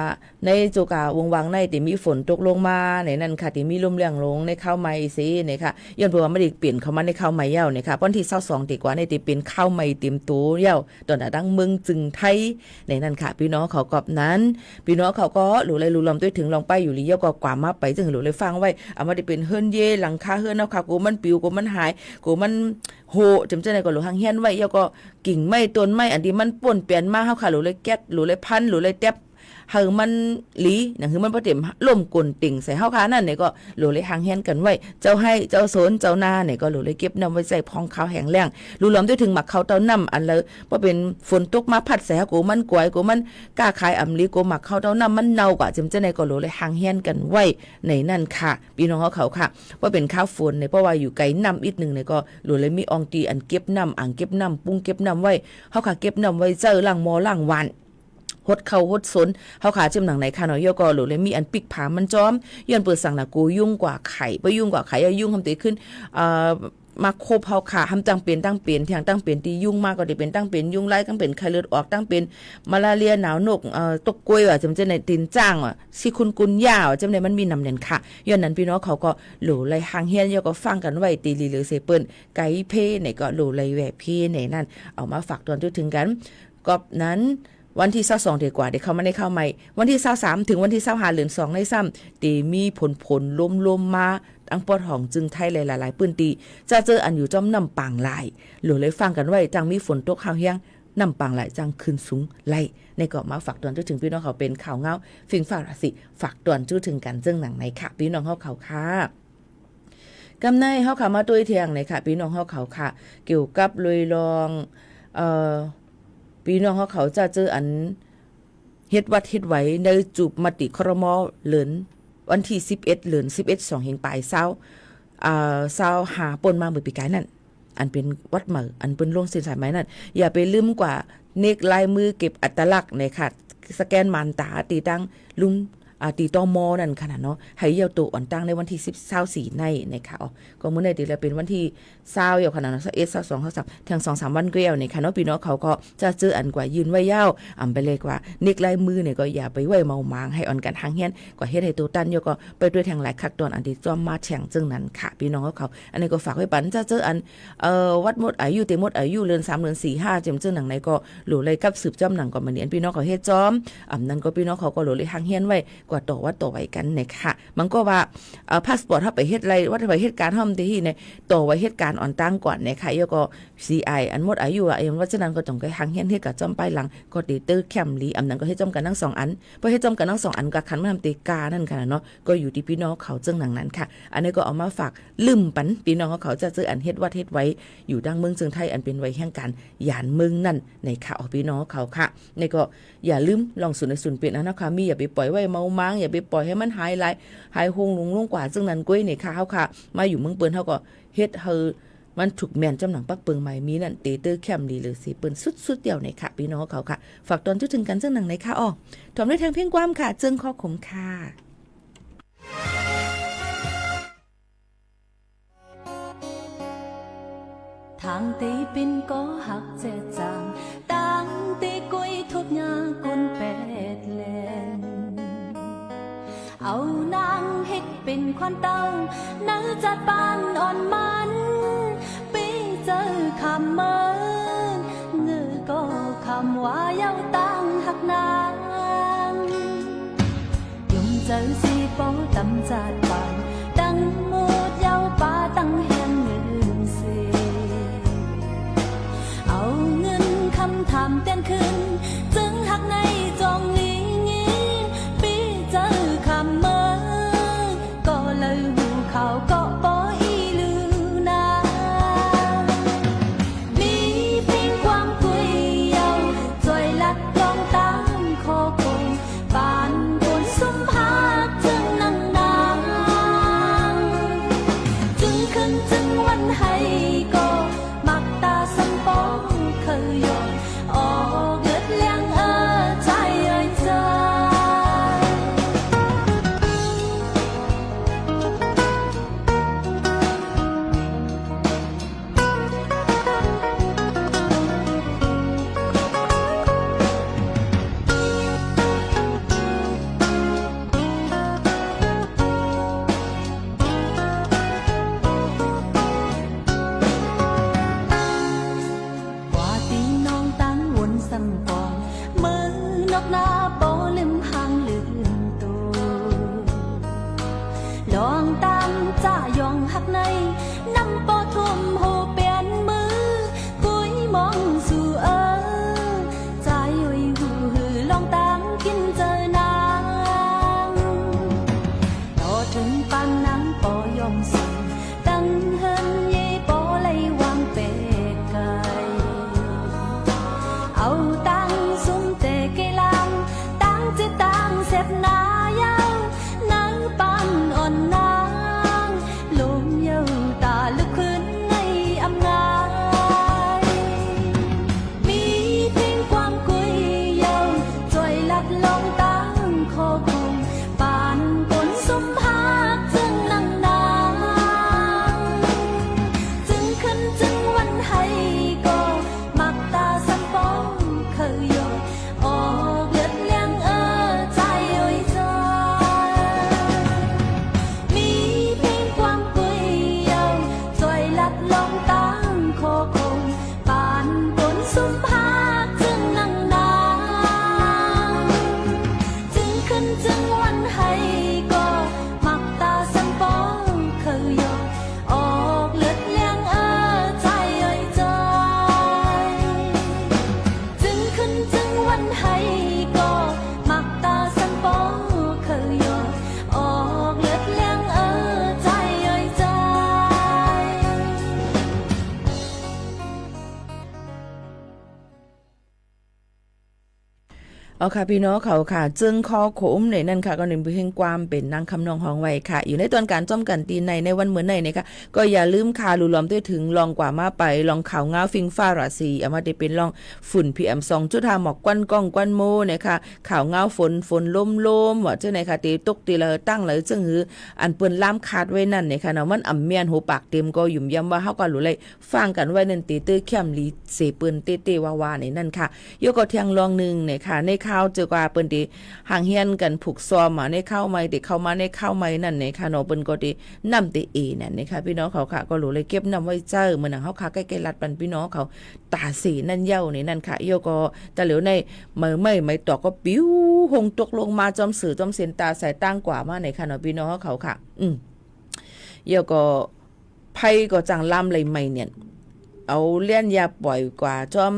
ในจุกาวงวังในที่มีฝนตกลงมาในนั้นค่ะที่มีลมแรงลงในข้าวใหม่ซิเนี่ยค่ะย้อนบ่ว่าไม่ได้เปลี่ยนเข้ามาในข้าวใหม่เย้าเนี่ยค่ะวันที่22ดีกว่าในที่เป็นข้าวใหม่เต็มตัวเย้าตอนดังเมืองจึงไทยในนั้นค่ะพี่น้องเขากอบนั้นพี่น้องเขาก็หลูเลยลูลำด้วยถึงลองไปอยู่ลีเย้าก็กว่ามาไปจึงหลูเลยฟังไว้เอามาได้เป็นเฮือนเย่หลังคาเฮือนเอาค่ะกูมันปิวกูมันหายกูมันโหจำใจในก็หลูหางเฮียนไว้เย้าก็กิ่งไม้ต้นไม้อันที่มันป่นเปลี่ยนมาเฮาค่ะหลูเลยแก๊สหลูเลยพันหลูเลยแต๊บ เฮามันหลีหนังคือมันบ่เต็มล่มกลติ่งใส่เฮาค่ะนั่นเนี่ยก็โหลเลยห่างแฮนกันไว้เจ้าให้เจ้าสนเจ้านาเนี่ยก็โหลเลยเก็บน้ำไว้ใส่พองข้าวแห้งแล้งรู้ล้อมด้วยถึงหมักข้าวเต้าน้ำอันเลยบ่เป็นฝนตกมาพัดใส่เฮากูมันกวยกูมันกล้าขายอำลีกูหมักข้าวเต้าน้ำมันเน่ากว่าจึงจะในก็โหลเลยห่างแฮนกันไว้ในนั่นค่ะพี่น้องเขาค่ะว่าเป็นข้าวฝนเนี่ยเพราะว่าอยู่ไกลน้ำอีกนึงเนี่ยก็โหลเลยมีอองตีอันเก็บน้ำอ่างเก็บน้ำปุ้งเก็บน้ำไว้เฮาค่ะเก็บน้ำไว้เจอล้างหม้อล้างวานหดเข้าหดสนเฮาขาจิ้มหนังไหนค่ะเนาะยอก็โหลเลยมีอันปิกผามันจอมย้อนเปิดสั่งน่ะกูยุ่งกว่าไข่บ่ยุ่งกว่าไข่ยุ่งทำตีขึ้นมาโคบเฮาขาทำตั้งเป็นที่ตั้งเป็นที่ยุ่งมากก็ได้เป็นตั้งเป็นยุ่งไล่ตั้งเป็นไข้เลือดออกตั้งเป็นมาลาเรียหนาวนกตกกล้วยว่าจำจะในตีนจ้างอ่ะสิคุณกุนยาวจำในมันมีนำเน่นค่ะย้อนนั้นพี่น้องเขาก็โหลเลยห่างเฮียนยอก็ฟังกันไว้ตีลีหรือเซเปิ้นไก่เพเนี่ยก็โหลเลยแหวเพในนั่นเอามาฝากตอนถึงกันก็นั้นวันที่22ดีกว่าเดี๋ยวเขามาได้เข้าใหม่วันที่23ถึงวันที่25เดือน2ในซ้ำตีมีผลลมมาอังปอดห้องจึงไทยหลายๆปื้นตีจะเจออันอยู่จอมน้ำปางลายหรือเลยฟังกันไว้จังมีฝนตกข้าวเฮียงน้ำปางลายจังขึ้นสูงไล่ในเกาะมาฝากตอนถึงพี่น้องเขาเป็นข่าวเงาฟิงฝากสิฝากตอนถึงกันจึงหนังในค่ะพี่น้องเขาค่ะกำในเฮาขามาตัวเทียงในค่ะพี่น้องเฮาเขาค่ะเกี่ยวกับลุยลองพี่น้องเขาจะเจออันเฮ็ดวัดเฮ็ดไว้ในจูบมติครม.เหลือนวันที่11เดือน11 2แห่งปลาย20หาปนมาเมื่อปีกายนั่นอันเป็นวัดเหมืออันเป็นโรงเส้นสายไหมนั่นอย่าไปลืมกว่าเนกลายมือเก็บอัตลักษณ์ในค่ะสแกนมานตาตีตั้งลุงตีตอมอนั่นขนาดเนาะให้เยาวตัวอ่อนตั้งในวันที่24ในค่ะก็มื้อในตีแล้วเป็นวันที่20อยู่ขนาดเนาะ21 22 23ทั้ง 2-3 วันเกลียวในค่ะเนาะพี่น้องเขาก็จะเจออันกว่ายืนไว้ยาวไปเลยกว่าเนกลายมือเนี่ยก็อย่าไปไว้เมามางให้อ่อนกันทางเฮียนกว่าเฮ็ดให้ตัวตันอยู่ก็ไปด้วยทางหลายคักตอนอันที่จอมมาแข่งจึงนั้นค่ะพี่น้องเขาอันนี้ก็ฝากไว้ปันจะเจออันวัดหมดอายุเต็มหมดอายุเดือน3เดือน4 5จึงหนังไหนก็หลู่เลยกับสืบจอมหนังก็มาเนี่ยพี่น้องเขาเฮ็ดจอมนั้นก็พี่น้องเขาก็หลู่เลยทางเฮียนไว้กว่าต่อวัดต่อไว้กันเนี่ยค่ะมันก็ว่าพาสปอร์ตถ้าไปเฮ็ดอะไรว่าไปเฮ็ดการห้องที่เนี่ยต่อไว้เฮ็ดการอ่อนตั้งก่อนเนี่ยค่ะแล้วก็ CI อันหมดอายุว่าฉะนั้นก็ต้องไปทางเฮียนเฮ็ดกับจอมปลายหลังก็ตีเตอร์แคมลีนั้นก็เฮ็ดจอมกันทั้ง2อันพอเฮ็ดจอมกันทั้ง2อันก็คันมาทำตีกานั่นค่ะเนาะก็อยู่ที่พี่น้องเขาจึงหนังนั้นค่ะอันนี้ก็เอามาฝากลืมปันพี่น้องเขาจะซื้ออันเฮ็ดวัดเฮ็ดไว้อยู่ดังเมืองเชียงไทยอันเป็นไว้แห่งการยานเมืองนั่นในค่ะพี่น้องเขาค่ะนี่ก็อย่าลืมลองสุนในสุนเป็นนะคะมีอย่าไปปล่อยไว้เมาม้างอย่าไปปล่อยให้มันหายหงลงกว่าซึ่งนั้นก้อยนี่ค่ะเฮาค่ะมาอยู่เมืองเปิ้นเฮาก็เฮ็ดมันถูกแม่นจำหนังปักเปิงใหม่มีนั่นเตเตอร์แคมลีหรือสิเปิ้นสุดๆเดียวในค่ะพี่น้องเขาค่ะฝากตอนถึงกันซึ่งหนังในค่ะถอมด้วยทางเพียงความค่ะจึงข้อขมค่ะทางตีปินก็หักเจจางตังตีกุยทุบยากุนเป็ดเลนเอานางเฮ็ดเป็นควันเต้านั่งจัดปานอ่อนมันปีเจอคำเมินเงือก็คำว่าเย้าตังหักนางยุ่งเจอสีปอตำจัดปานตั้งมูดเย้าป้าตั้งแหงเงินเสียเอาเงินคำถามเต้นขึ้นจึงหักในจองลีงี้ปีเจอคำเมินก็เลยหูเขาก็ปออีลือนามีเพียงความคุยเยาจอยลัดลองตามคอคงปานบนซุ้มหักจึงนั่งนางจึงขึ้นจึงวันให้ก็มักตาสัมปองเคยโยนออกเกิดเลี้ยงใจเอ่ยใจว่าตีน้องตั้งวนสังกองมือนกหน้าโปลืมหางลืมตัวลองตามจ้ายองหักในนำโปทุ่มหูเปลี่ยนมือกุยมองสู่ใจหุยหูหือลองตามกินเจอนา扮能保用心，等恨也保来往别界。เอาตังซุ่มแต่เกลังตังจะตังเสพนายาวนังปันอ่อนนางลมเยาตาลึกขึ้นในอำงายมีเพียงความกุยเยาจ่อยลัดลงตังคอคุมปานปนสมภาคจึงนังนางจึงขึ้นจึงวันให้ก็มักตาสันปองเคยโยออกเลือดเลี้ยงใจโอยจอยมีเพียงความกุยเยาจ่อยลัดลงตั้งคอคงปานปนสุมภาคจึงนังนางจึงขึ้นจึงวันให้ก็มักตาสันปองเคยโยออกเลือดเลี้ยงใจโอยจอยจึงขึ้นจึงวันให้ก็มักตาสันปองเคยโยออกเลือดเลี้ยงใจโอยจอย เอาค่ะพี่น้องเขาค่ะจึงคอโขมในนั่นค่ะก็หนึ่งเพียงความเป็นนางคำนองของไว้ค่ะอยู่ในตอนการจ้อมกันตีในวันเหมือนในนะคะก็อย่าลืมค่ะลุล้อมด้วยถึงลองกว่ามาไปลองข่าวง้าวฟิงฟ้าราศีเอามาได้เป็นลองฝุ่น PM 2.5หมอกกวนก้องกวนโมนะคะข่าวง้าวฝนลมว่าเจ้าไหนค่ะตีตกตีละตั้งเลยจึงหืออันเปิ้นล่ามคาดไว้นั่นนะคะเนาะมันอ่ำเมียนหูปากเต็มก็หยุ่มย้ำว่าเฮาก็รู้เลยฟังกันไว้นั่นตีตื้อเข้มลีเสปืนเต้ๆว่าๆในนั่นค่ะยกก็เที่ยงลองนึงนะคะในข่าวเจอกว่าเปิ้นติห่างเฮียนกันผูกซ้อมมาในเข้าใหม่ติเข้ามาในเข้าใหม่นั่นนะคะเนาะเปิ้นก็ตินำติเอนั่นนะคะพี่น้องเขาค่ะก็รู้เลยเก็บนำไว้เจอมื้อนั้นเฮาค่ะใกล้ๆลัดปันพี่น้องเขาตาสีนั่นเย้านี่นั่นค่ะโยก็แต่เหลียวในไม่ตอกก็ปิ้วหงตกลงมาจอมสื่อจอมเส้นตาสายตั้งกว่ามาในค่ะเนาะพี่น้องเขาค่ะโยก็ไผก็จังล่ำเลยไม่เนี่ยเอาเลี้ยนยาปล่อยกว่าจอม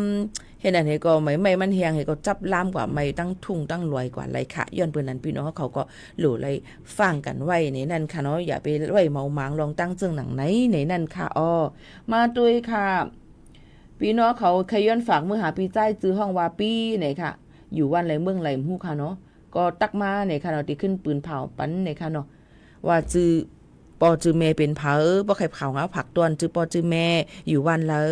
เห็นอันนี้ก็ไม่มันเฮียงให้ก็จับล่ามกว่าไม่ตั้งทุ่งตั้งรวยกว่าไรค่ะย้อนเปิ้นนั้นพี่น้องเขาก็หลู่เลยฟังกันไว้ในนั่นค่ะเนาะอย่าไปไว้เมาหมางลองตั้งเจิงหนังไหนในนั่นค่ะมาด้วยค่ะพี่น้องเขาเคยย้อนฝากมือหาพี่ใจจื้อห้องวาปี้เนี่ยค่ะอยู่วันไรเมืองไรฮู้ค่ะเนาะก็ตักมาเนี่ยค่ะเนาะที่ขึ้นปืนเผาปันเนี่ยค่ะเนาะว่าจื้อปอจือแม่เป็นเผาบ่ใครเผาง้าผักตวนจือปอจือแม่อยู่วันแล้ว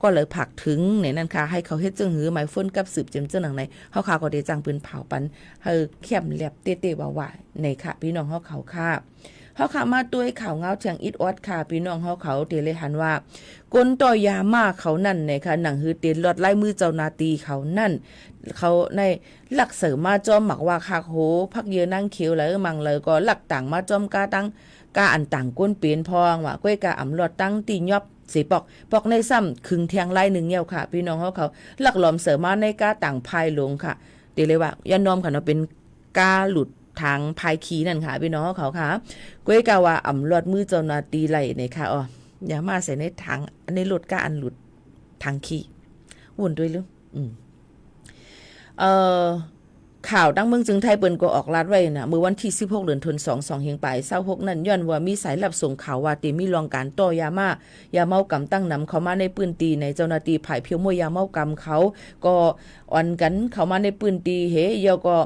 ก็เลยผักถึงในนั้นค่ะให้เขาเฮ็ดจังหือหมายฝนกับสืบเจิมจังหนังในเฮาค่ะก็ได้จังปืนเผาปันเฮาเข้มแลบเต้ๆว่าๆในค่ะพี่น้องเฮาเขาค่ะเฮาค่ะมาด้วยข่าวเงาเถียงอิดออดค่ะพี่น้องเฮาเขาเตเลยหันว่ากลต่อยามาเขานั่นในค่ะหนังหือเตลอดลายมือเจ้านาตีเขานั่นเขาในหลักเสริมมาจอมหมักว่าคาโหพักเยอะนั่งเขียวแล้วมังเลยก็หลักต่างมาจอมกาตั้งกาอันต่างก้นเปลี่ยนพองว่าก้อยกาอ่ำหลอดตั้งตียอบสีปอกในซ้ำครึ่งเทียงไล่หนึ่งเหี่ยวค่ะพี่น้องเขาหลักหลอมเสริมมาในกาต่างพายลงค่ะเดี๋ยวเลยว่ายันนอมค่ะเนาะเป็นกาหลุดทางพายขีนั่นค่ะพี่น้องเขาค่ะก้อยกาว่าอ่ำหลอดมือเจ้านาตีไหลเนี่ยค่ะอย่ามาใส่ในถังอันนี้หลุดกาอันหลุดทางขี้วุ่นด้วยหรือข่าวดังเมืองจึงไทยเปิ้นก็ออกลาดไว้นะเมื่อวันที่16เดือนธันวาคม2เฮียงปลาย26นั้นย้อนว่ามีสายลับส่งข่าวว่าติมีรองการต่อยาเมากำตั้งนำเข้ามาในปืนตีในเจ้าหน้าที่ภายเพียวมวยยาเมากำเขาก็อ่อนกันเข้ามาในปืนตีเฮยอก็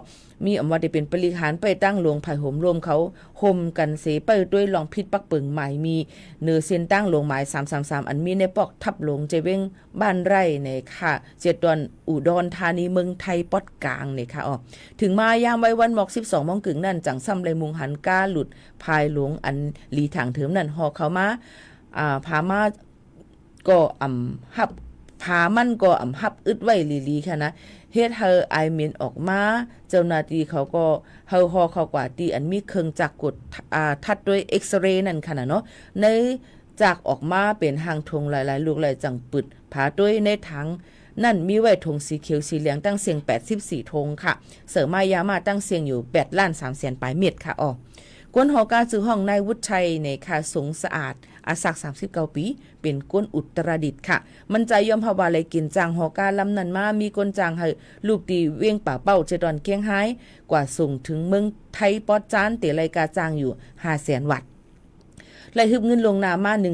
มีอำว่าได้เป็นปริหารไปตั้งหลวงภายห่มรวมเขาห่มกันเสไปด้วยลองพิษปักเปิงหมายมีเนื้อเส้นตั้งหลวงหมาย333อันมีในปอกทับหลวงเจเว้งบ้านไร่ในค่ะ7ดอนอุดรธานีเมืองไทยปอดกลางนี่ค่ะถึงมายามไว้วันหมอก12โมงกึ่งนั่นจังซ้ำเลยมุงหันก้าหลุดภายหลวงอันหลีทางเถิมนั่นหอเขามาพามาก็ฮับพามันก็ฮับอึดไว้ลีๆค่ะนะเฮ็ดเฮาไอเมนออกมาเจ้าหน้าที่เขาก็เฮาฮอเขากว่าที่อันมีเครื่องจักรกดทัดด้วยเอ็กซเรย์นั่นค่ะนะเนาะในจากออกมาเป็นหางธงหลายๆลูกหลายจังปึดผาด้วยในถังนั่นมีไว้ธงสีเขียวสีเหลืองตั้งเสียง84ธงค่ะเสริมมายามาตั้งเสียงอยู่8,300,000ปลายเม็ดค่ะ กวนหอกาจือห้องนายวุฒิชัยในค่ะสงสะอาดอาศัก39 ปีเป็นก้นอุตรดิตถ์ค่ะมันใจยอมภาวาเลยกินจางหอกาลำนั้นมามีก้นจางให้ลูกตีเวียงป่าเป้าเจดอนเกียงไฮ้กว่าส่งถึงเมืองไทยปอดจานเตรายกาจางอยู่ 500,000 วัตต์และฮึบเงินลงนามา 100,000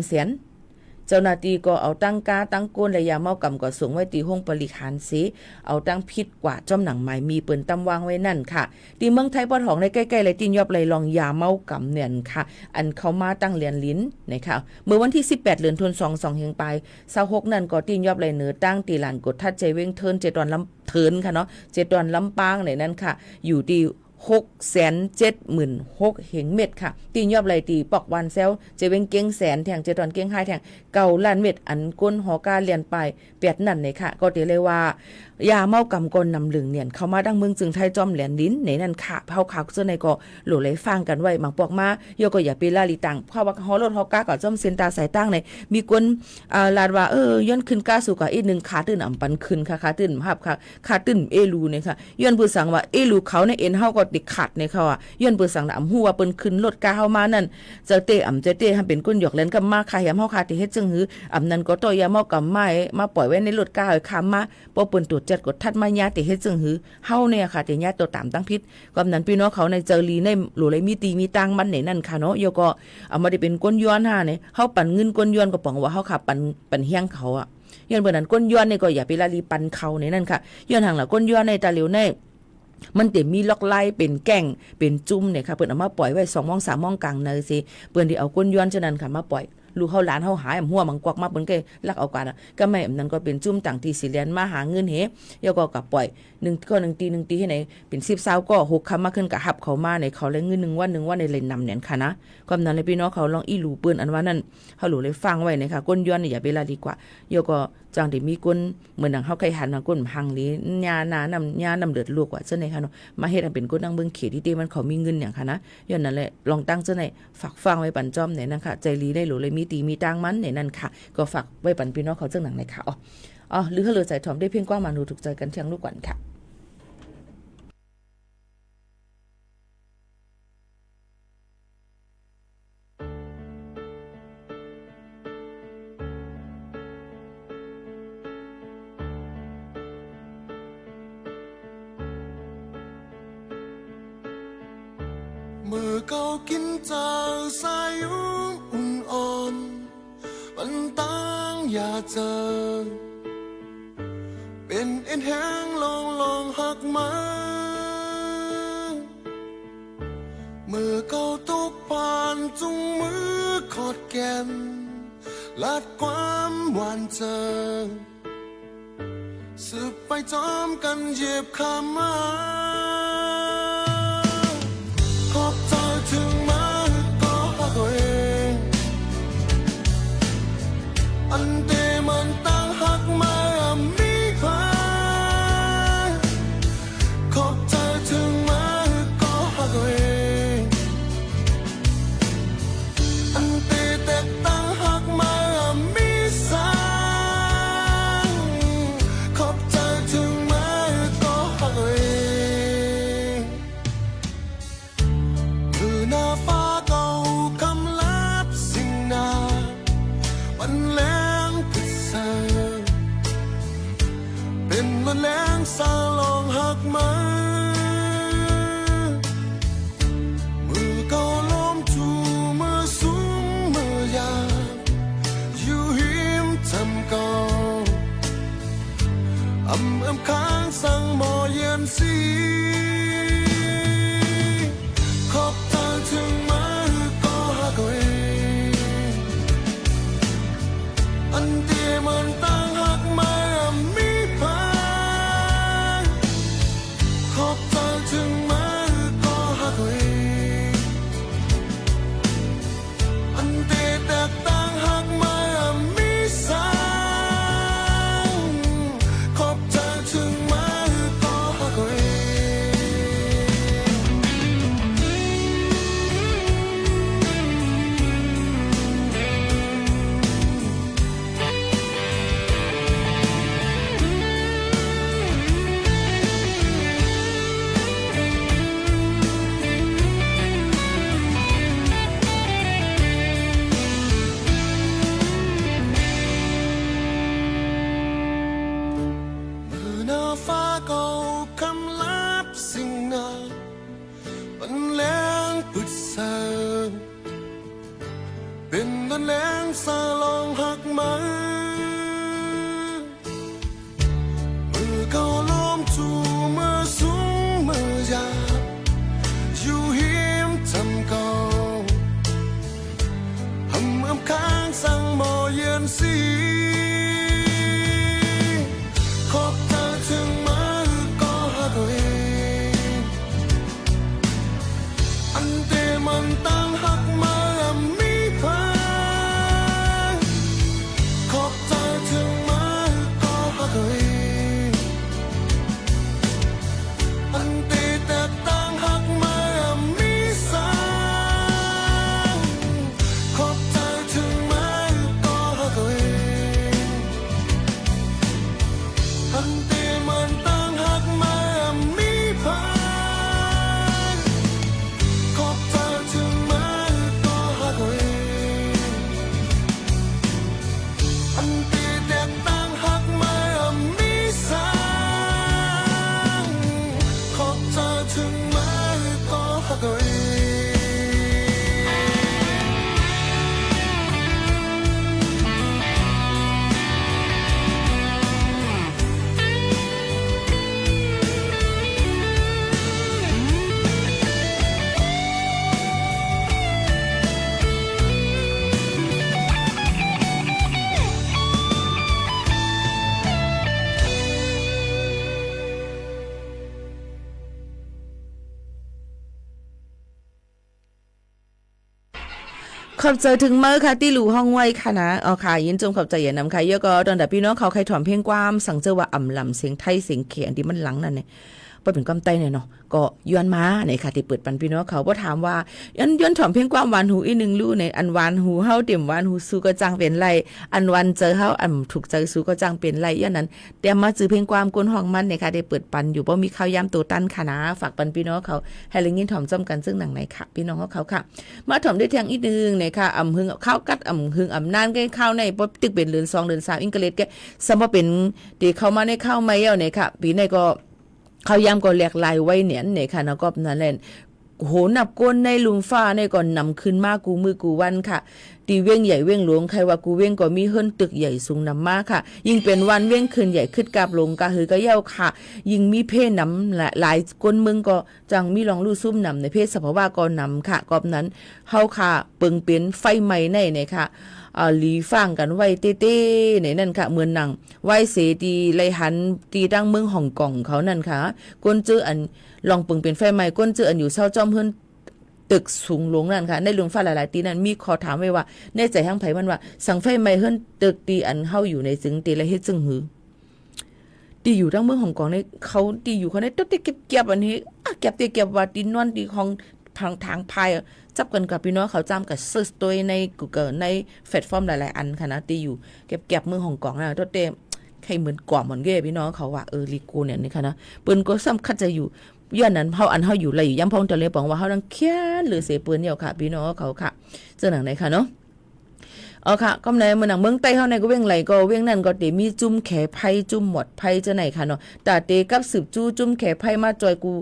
เจ้าหน้าที่ก็เอาตั้งกาตั้งก้นและยาเมากำก็ส่งไว้ตีห้องปริหารสีเอาตั้งพิษกว่าจ้อมหนังหมายมีปืนตำวางไว้นั่นค่ะที่เมืองไทยปอดหองในใกล้ๆเลยตีนยอบเลยลองยาเมากำเนี่ยค่ะอันเขามาตั้งเรียนลิ้นนะคะเมื่อวันที่18เดือนธันวาคม2เฮงไป26นั่นก็ตีนยอบเลยเหนือตั้งตีหลานกดทัดใจเว้งเทินเจดอนลำเทินค่ะเนาะเจดอนลำปางในนั้นค่ะอยู่ที่676,000 เหงเม็ดค่ะตีนยอบไหลตีปอกวันเซลเจเวงเก้งแสนแทงเจตอนเก้งไฮแทงเก่าล้านเม็ดอันก้นหอกาเลียนไปเปียดนั่นเลยค่ะก็เดี๋ยวเลยว่ายาเมากำกลนำลึงเนี่ยเข้ามาดังเมืองจึงไทยจอมแหลนลิ้นในนั่นค่ะเผาขาวเสื้อในก็หลุเลยฟังกันไว้บางปอกมาโยก็อย่าไปลาลีตังเพราะว่าฮอรถฮอกาก็จอมเซนตาสายตั้งในมีคนลาดว่าย้อนขึ้นกาสู่กับอีก1ขาตื้นอ่ำปันขึ้นค่ะขาตื้นภาพค่ะขาตื้นเอลูเนี่ยค่ะย้อนผู้สั่งว่าเอลูเขาในเอ็นเฮาก็ติดขัดในเขาย้อนผู้สั่งอำฮู้ว่าเปิ้นขึ้นรถกาเฮามานั่นเจ้าเตอำเจ้าเตให้เป็นก้นหยอกเล่นกับมาค่ะยามเฮาค่ะที่เฮ็ดจึงหืออำนั้นก็ต่อยาเมากำไม้มาปล่อยไว้ในรถกาให้ค้ามาบ่เปิ้นตรวจจัดกดทัดมาญาติเฮ็ดจึงหือเฮาเนี่ยค่ะที่ญาติตัวตามตั้งพิษกำนั้นพี่น้องเขาในเจอลีในหลูเลยมีตีมีตังมันไหนนั่นค่ะเนาะโยก็เอามาได้เป็นก้นย้อนหาเนี่ยเฮาปั่นเงินก้นย้อนก็ป๋องว่าเฮาค่ะปั่นเฮียงเขาอ่ะย้อนเบิ่นนั้นก้นย้อนนี่ก็อย่าไปละลีปั่นเขาในนั่นค่ะย้อนห่างละก้นย้อนในตาเหลียวในมันเต็มมีล็อกไล่เป็นแก่งเป็นจุ่มเนี่ยค่ะเปิ้นเอามาปล่อยไว้2 มอง 3 มองกลางเนยสิเปิ้นที่เอาก้นย้อนฉะนั้นค่ะมาปล่อยลูกเฮาหลานเฮาหายหัวมังกวักมาเปิ้นก็ลักเอากันก็ไม่อันนั้นก็เป็นจุ่มต่างที่สิเลียนมาหาเงินเฮแล้วก็กลับปล่อย1ตีให้ไหนเป็น10 20ก็6คำมาขึ้นกะหับเขามาในเขาเลยเงิน1 วันในเลยนำเนี่ยค่ะนะความนั้นเลยพี่น้องเขาลองอีหลูปืนอันว่านั้นเฮาหลูเลยฟังไว้นะคะก้นย้อนนี่อย่าไปละดีกว่าแล้วก็จังได้มีก้นเหมือนดังเฮาเคยหันมาก้นหังลีญานาน้ำเดือดลวกว่าจังได๋ค่ะเนาะมาเฮ็ดให้เป็นก้นดังเบิ่งเขตที่มันเขามีเงินหยังค่ะนะย้อนนั่นแหละลองตั้งจังได๋ฝากฟังไว้ปันจ้อมเนี่ยนั่นค่ะใจลีได้หลูเลยมีตีมีตังมันเนี่ยนั่นค่ะก็ฝากไว้ปันพี่น้องเขาจังหนังในค่ะหรือเฮาเลยใจถ่อมได้เพียงกว้างมาดูถูกใจกันเที่ยงลูกก่อนค่ะเมื่อเขากินจากสายยุ่งอุ่นอ่อนมันตั้งอย่าเจอเป็นเอ็นแห้งลองหักมาเมื่อเขาตกผ่านจุงมือขอดแก้มลัดความหวานเจอสืบไปจอมกันเหยียบขามาขอบใจถึงมาก็หักตัวเองอันเดมันตั้งหักมามีพาขอบใจถึงมาก็หักตัวเองอันเดแต่ตั้งหักมามีสางขอบใจถึงมาก็หักตัวเองหน้าฟ้าเก่าคำลับสิ่งนาวันแรงกระเซาเป็นวันแรงสาลองหักมามือเก่าล้มจูมือสูงมือยาวอยู่หิมจำเก่าค้างสั่งหมอเย็นสีขอบใจถึงมาก็หักเองอันเดียมันตั้งหักมามีพาข เป็นต้นแรงสาลองหักมามือเขาล้มจูมือสูงมือยาอยู่หิมจำเก่าหำค้างสั่งหมอเย็นสีขอบเธอถึงมาก็หักเองอันเตมันตั้งหักมามีพังขอบเธอถึงมาก็หักเองอันเตแต่ตั้งหักมามีสังขอบเธอถึงมาก็หักเองอันเตมันตั้งหักมามีพังขอบเธอถึงมาก็หักเองอันเตแต่ตั้งหักมามีสังขอบเธอถึงมาก็หักเอง ขอบใจถึงเมื่อค่ะที่หลู่ห้องไว้ค่ะนะค่ะยินจงขอบใจอย่านำค่ะเยอะก็ตอนแต่พี่น้องเขาใครถอมเพ่งความสั่งเจอว่าอ่ำลำเสียงไทยเสียงเขียนที่มันหลังนั่นเนี่ยบ่เป็นความใต้เนี่ยเนาะก็ย้อนมาในค่ะที่เปิดปันพี่น้องเขาบ่ถามว่าย้อนถอมเพ่งความหวานหูอีนึงรู้ในอันหวานหูเฮาเต็มหวานหูสู้ก็จังเป็นไรอันวันเจอเฮาอันถูกใจสู้ก็จังเป็นไรย้อนนั้นแต่มาจื้อเพ่งความกวนห้องมันเนี่ยค่ะได้เปิดปันอยู่บ่มีข้าวยามตัวตันค่ะนะฝากปันพี่น้องเขาให้ละยินถอมจ้ำกันซึ่งหนังไหนค่ะพี่น้องเขาค่ะมาถอมได้เที่ยงอีกนึงเนี่ยค่ะหึงข้าวกัดหึงนานแก่ข้าวในบ่ตึกเป็นเดือน2เดือน3อิงกะเลดแกสมบ่เป็นที่เข้ามาในข้าวไม่เอาเนี่ยค่ะปีในก็ข้าวยามก็แหลกลายไว้เนี่ยเนี่ยค่ะนะก็นั่นแหละโหนับก้นในลุมฟ้าในก่อนนำขึ้นมากูมือกูวันค่ะตีเว้งใหญ่เว้งหลวงใครว่ากูเว้งก็มีเฮิรนตึกใหญ่สูงนำมาค่ะยิ่งเป็นวันเว้งขึ้นใหญ่ขึ้นกาบลงกะหือกะเย้าค่ะยิ่งมีเพศนำหลายก้นมึงก็จังมีลองลู่ซุ่มนำในเพศสภาวะก็นำค่ะกอบนั้นเฮาค่ะเปิงเป็นไฟไหม้ในเนี่ยค่ะหลีฟังกันไว้เต้ๆในนั่นค่ะเหมือนหนังไว้เสตีไลหันตีดังเมืองฮ่องกงเขานั่นค่ะก้นเจออันลองเปิงเป็นไฟไหม้ก้นเจออันอยู่เศร้าจอมเฮิรนตึกสูงหลงนั่นค่ะในหลวงฟ้าหลายๆตีนั้นมีขอถามไว้ว่าในใจห้างไผมันว่าสังไฟไหม้เฮิรนตึกตีอันเฮาอยู่ในจึงตีละเฮ็ดจึงหือตีอยู่ทั้งเมืองฮ่องกงในเขาตีอยู่เขาในตึกที่เก็บอันนี้เก็บตีเก็บว่าตีนอนตีของทางพายจับกันกับพี่น้องเขาจำกับเซิร์ชตัวใน Google ในแพลตฟอร์มหลายๆอันค่ะนะตีอยู่เก็บเมืองฮ่องกงนะตัวเต็มใครเหมือนกว่าเหมือนเก้พี่น้องเขาว่าลีโกเนี่ยนี่ค่ะนะเปิ้นก็ซ้ำคัดจะอยู่ย้อนนั้นเฮาอันเฮาอยู่ไรอยู่ย่ำพองจะเลยบอกว่าเฮาดังเคียนหรือเสปืนเดียวค่ะพี่น้องเขาค่ะเจ้าหนังไหนค่ะเนาะค่ะก็ในเมืองหนังเมืองใต้เฮาในก็เว้งไหลก็เว้งนั่นก็เตมีจุ่มแขไผ่จุ่มหมดไผ่จะไหนค่ะเนาะแต่เตกับสืบจุ่มแขไผ่มาจอยกู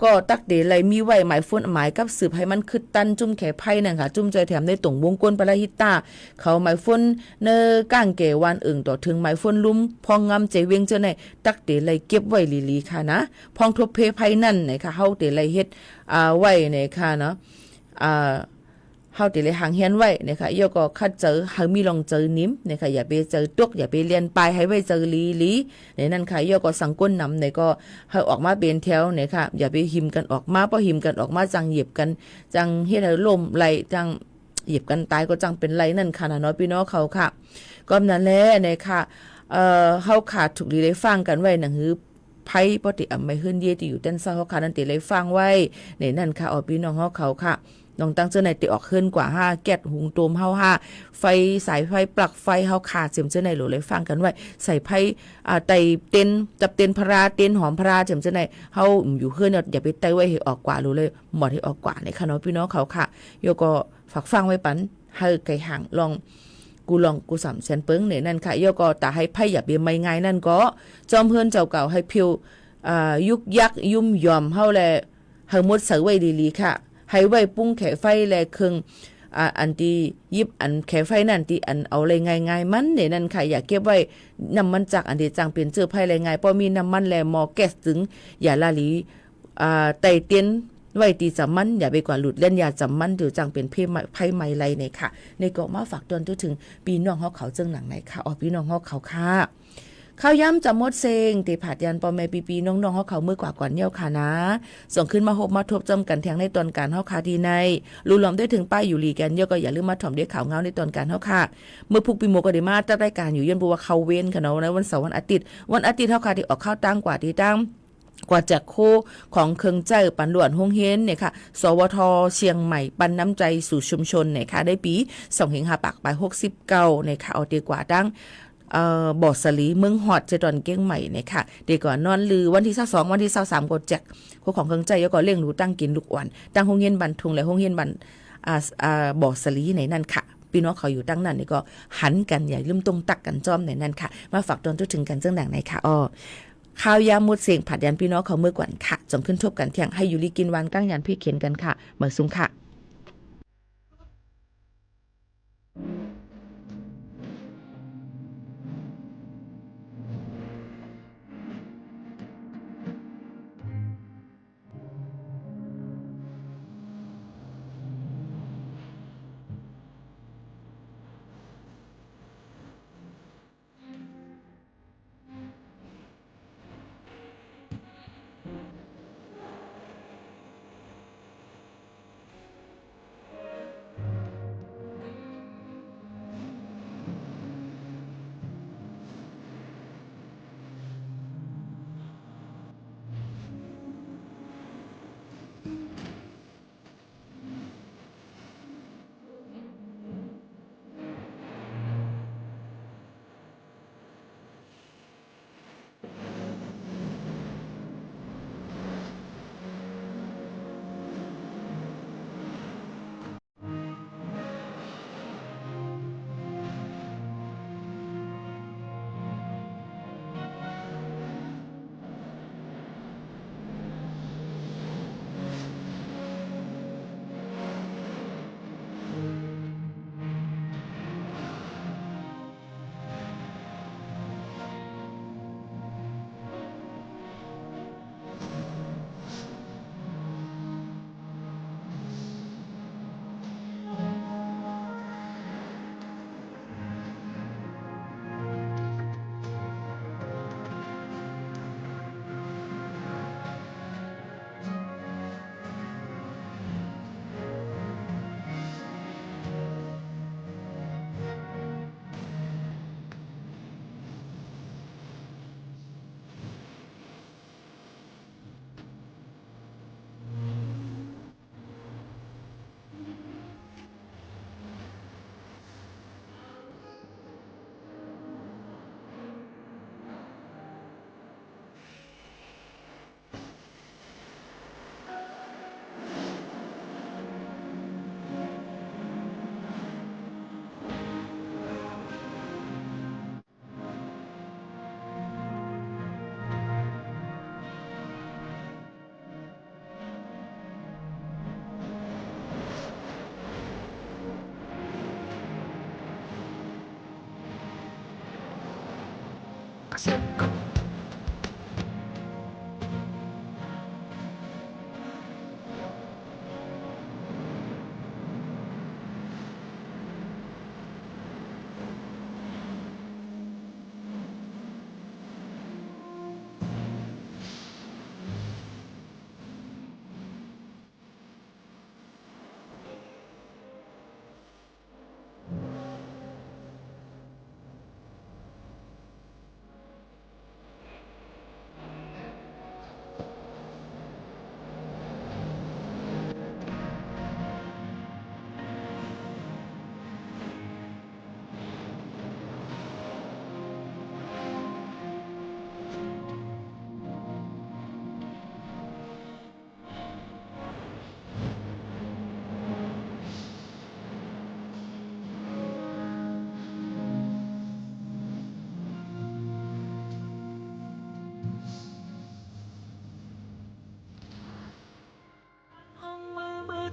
ก็ตักเดไหลมีไว้หมายฝนหมายกับสืบให้มันขึ้นตันจุ่มแขไผ่นั่นค่ะจุ่มจอยแถมในตรงวงกลปะละหิตาเขาหมายฝนเนอก้างแก่วันอึ่งต่อถึงหมายฝนลุ่มพองงำใจเวียงเจ้าไหนตักเดไหลเก็บไว้ลีๆค่ะนะพองทบเพไผ่นั่นไหนค่ะเฮาเดไหลเฮ็ดไว้ไหนค่ะเนาะเฮาติเลยหางเฮียนไว้นะคะยก็คัดเจอหามีลองเจอนิ้มนะคะอย่าไปเจอตุกอย่าไปเรียนปลายให้ไว้เจอลีในนั้นค่ะยก็สังก้นนำในก็ให้ออกมาเป็นแถวนะคะอย่าไปหิมกันออกมาพอหิมกันออกมาจังเหยียบกันจังเฮ็ดให้ลมไหลจังเหยียบกันตายก็จังเป็นไหลนั่นค่ะน้อยพี่น้องเขาค่ะก็นั้นแหละนะคะเฮาขาดถูกลีได้ฟังกันไว้หนังหือไพ่ปฏิอำไม่ขึ้นเยที่อยู่ต้นเศร้าค่ะนั่นติเลยฟังไว้ในนั่นค่ะพี่น้องเขาค่ะน้องตั้งเจ้าในติออกขึ้นกว่า5แก๊สหุงโตมเฮา5ไฟสายไฟปลั๊กไฟเฮาขาดเสียมเจ้าในโหลเลยฟังกันไว้ใส่ไพ่ไตเต้นจับเต้นพราเต้นหอมพราเสียมเจ้าในเฮาอยู่ขึ้นอย่าไปไตไว้ให้ออกกว่าโหลเลยหมดให้ออกกว่าในค่ะเนาะพี่น้องเขาค่ะโยก็ฝากฟังไว้ปันให้ไกลห่างลองกูสำเซนเปิ้งเนี่ยนั่นค่ะโยก็ตาให้ไพ่อย่าไปไม่ง่ายนั่นก็จอมเฮือนเจ้าเก่าให้พิวยุกยักยุ่มยอมเฮาแลเฮาหมดเสือไว้ดีๆค่ะให้ไว้ปุ้งแขไฟแลเครื่อง อันที่ยิบอันแขไฟนั่นที่อันเอาเลยง่ายๆมันเนี่ยนั่นค่ะอย่าเก็บไว้น้ำมันจากอันที่จังเป็นเชื้อไฟเลยง่ายเพราะมีน้ำมันแลหมอแก๊สถึงอย่าละลีไตเตียนไว้ตีจำมันอย่าไปกว่าหลุดเล่นยาจำมันเดี๋ยวจังเป็นไพ่ไม้ไรเนี่ยค่ะในก็มาฝากตอนถึงปีน้องเฮาเขาจึงหนังไหนค่ะพี่น้องเฮาเขาค่ะข้าวย้ำจะมดเซงตีผัดยันปอแม่ปีน้องๆเขามือกว่าก่อนเยี่ยวค่ะนะส่งขึ้นมามาทบจำกันแทงในตอนการเฮาคาดีในรู้ล้อมได้ถึงป้ายอยู่ลีกันเยี่ยวก็อย่าลืมมาถ่อมด้วยข่าวเงาในตอนการเฮาค่ะเมื่อพุกปีโมก็ได้มาจัดรายการอยู่ยันบัวเขาเว้นค่ะเนาะในวันเสาร์วันอาทิตย์เฮาค่ะที่ออกข้าวตั้งกว่าที่ตั้งกว่าจากโคของเคืองใจปันหลวนฮงเฮนเนี่ยค่ะสวทเชียงใหม่ปันน้ำใจสู่ชุมชนเนี่ยค่ะได้ปี2568เนี่ยค่ะเอาดีกว่าตั้งบ่อสลีเมืองฮอดเจดอนเก้งใหม่เนี่ยค่ะเด็กก่อนนอนลือวันที่22วันที่23ก็แจกของเครื่องใจแล้วก็เลี้ยงหนูตั้งกินลูกอ่อนตั้งโรงเรียนบันทุงและโรงเรียนบันบ่อสลีในนั่นค่ะพี่น้องเขาอยู่ตั้งนั้นนี่ก็หันกันใหญ่ลืมตรงตักกันจ้อมในนั่นค่ะมาฝากตอนถึงกันจังหนังไหนค่ะข้าวยามุดเสียงผัดยันพี่น้องเขาเมื่อก่อนค่ะจำขึ้นทบกันเที่ยงให้อยู่ลีกินวันกั้งยันพี่เขียนกันค่ะเหมือนซุ้มค่ะ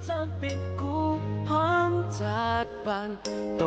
จากปิดกูพร้อม จากบ้านโต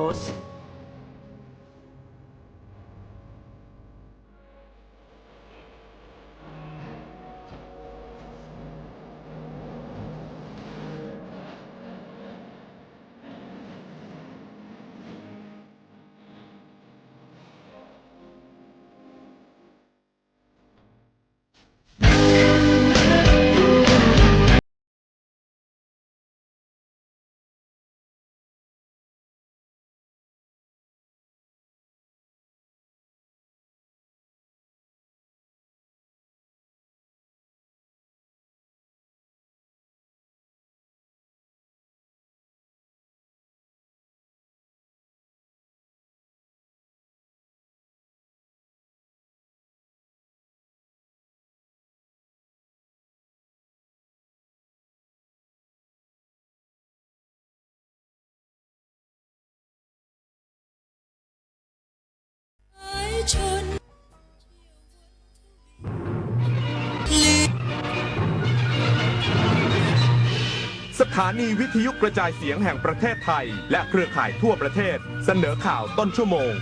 สถานีวิทยุกระจายเสียงแห่งประเทศไทยและเครือข่ายทั่วประเทศเสนอข่าวต้นชั่วโมง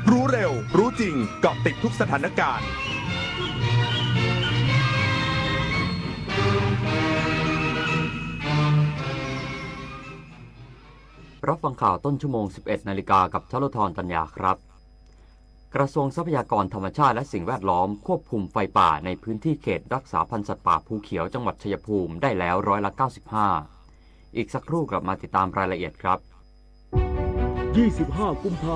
รู้เร็ว รู้จริงเกาะติดทุกสถานการณ์ รับฟังข่าวต้นชั่วโมง 11 นาฬิกากับชลธรตัญญาครับ กระทรวงทรัพยากรธรรมชาติและสิ่งแวดล้อมควบคุมไฟป่าในพื้นที่เขตรักษาพันธุ์สัตว์ป่าภูเขียวจังหวัดชัยภูมิได้แล้ว95%อีกสักครู่กลับมาติดตามรายละเอียดครับ 25 กุมภา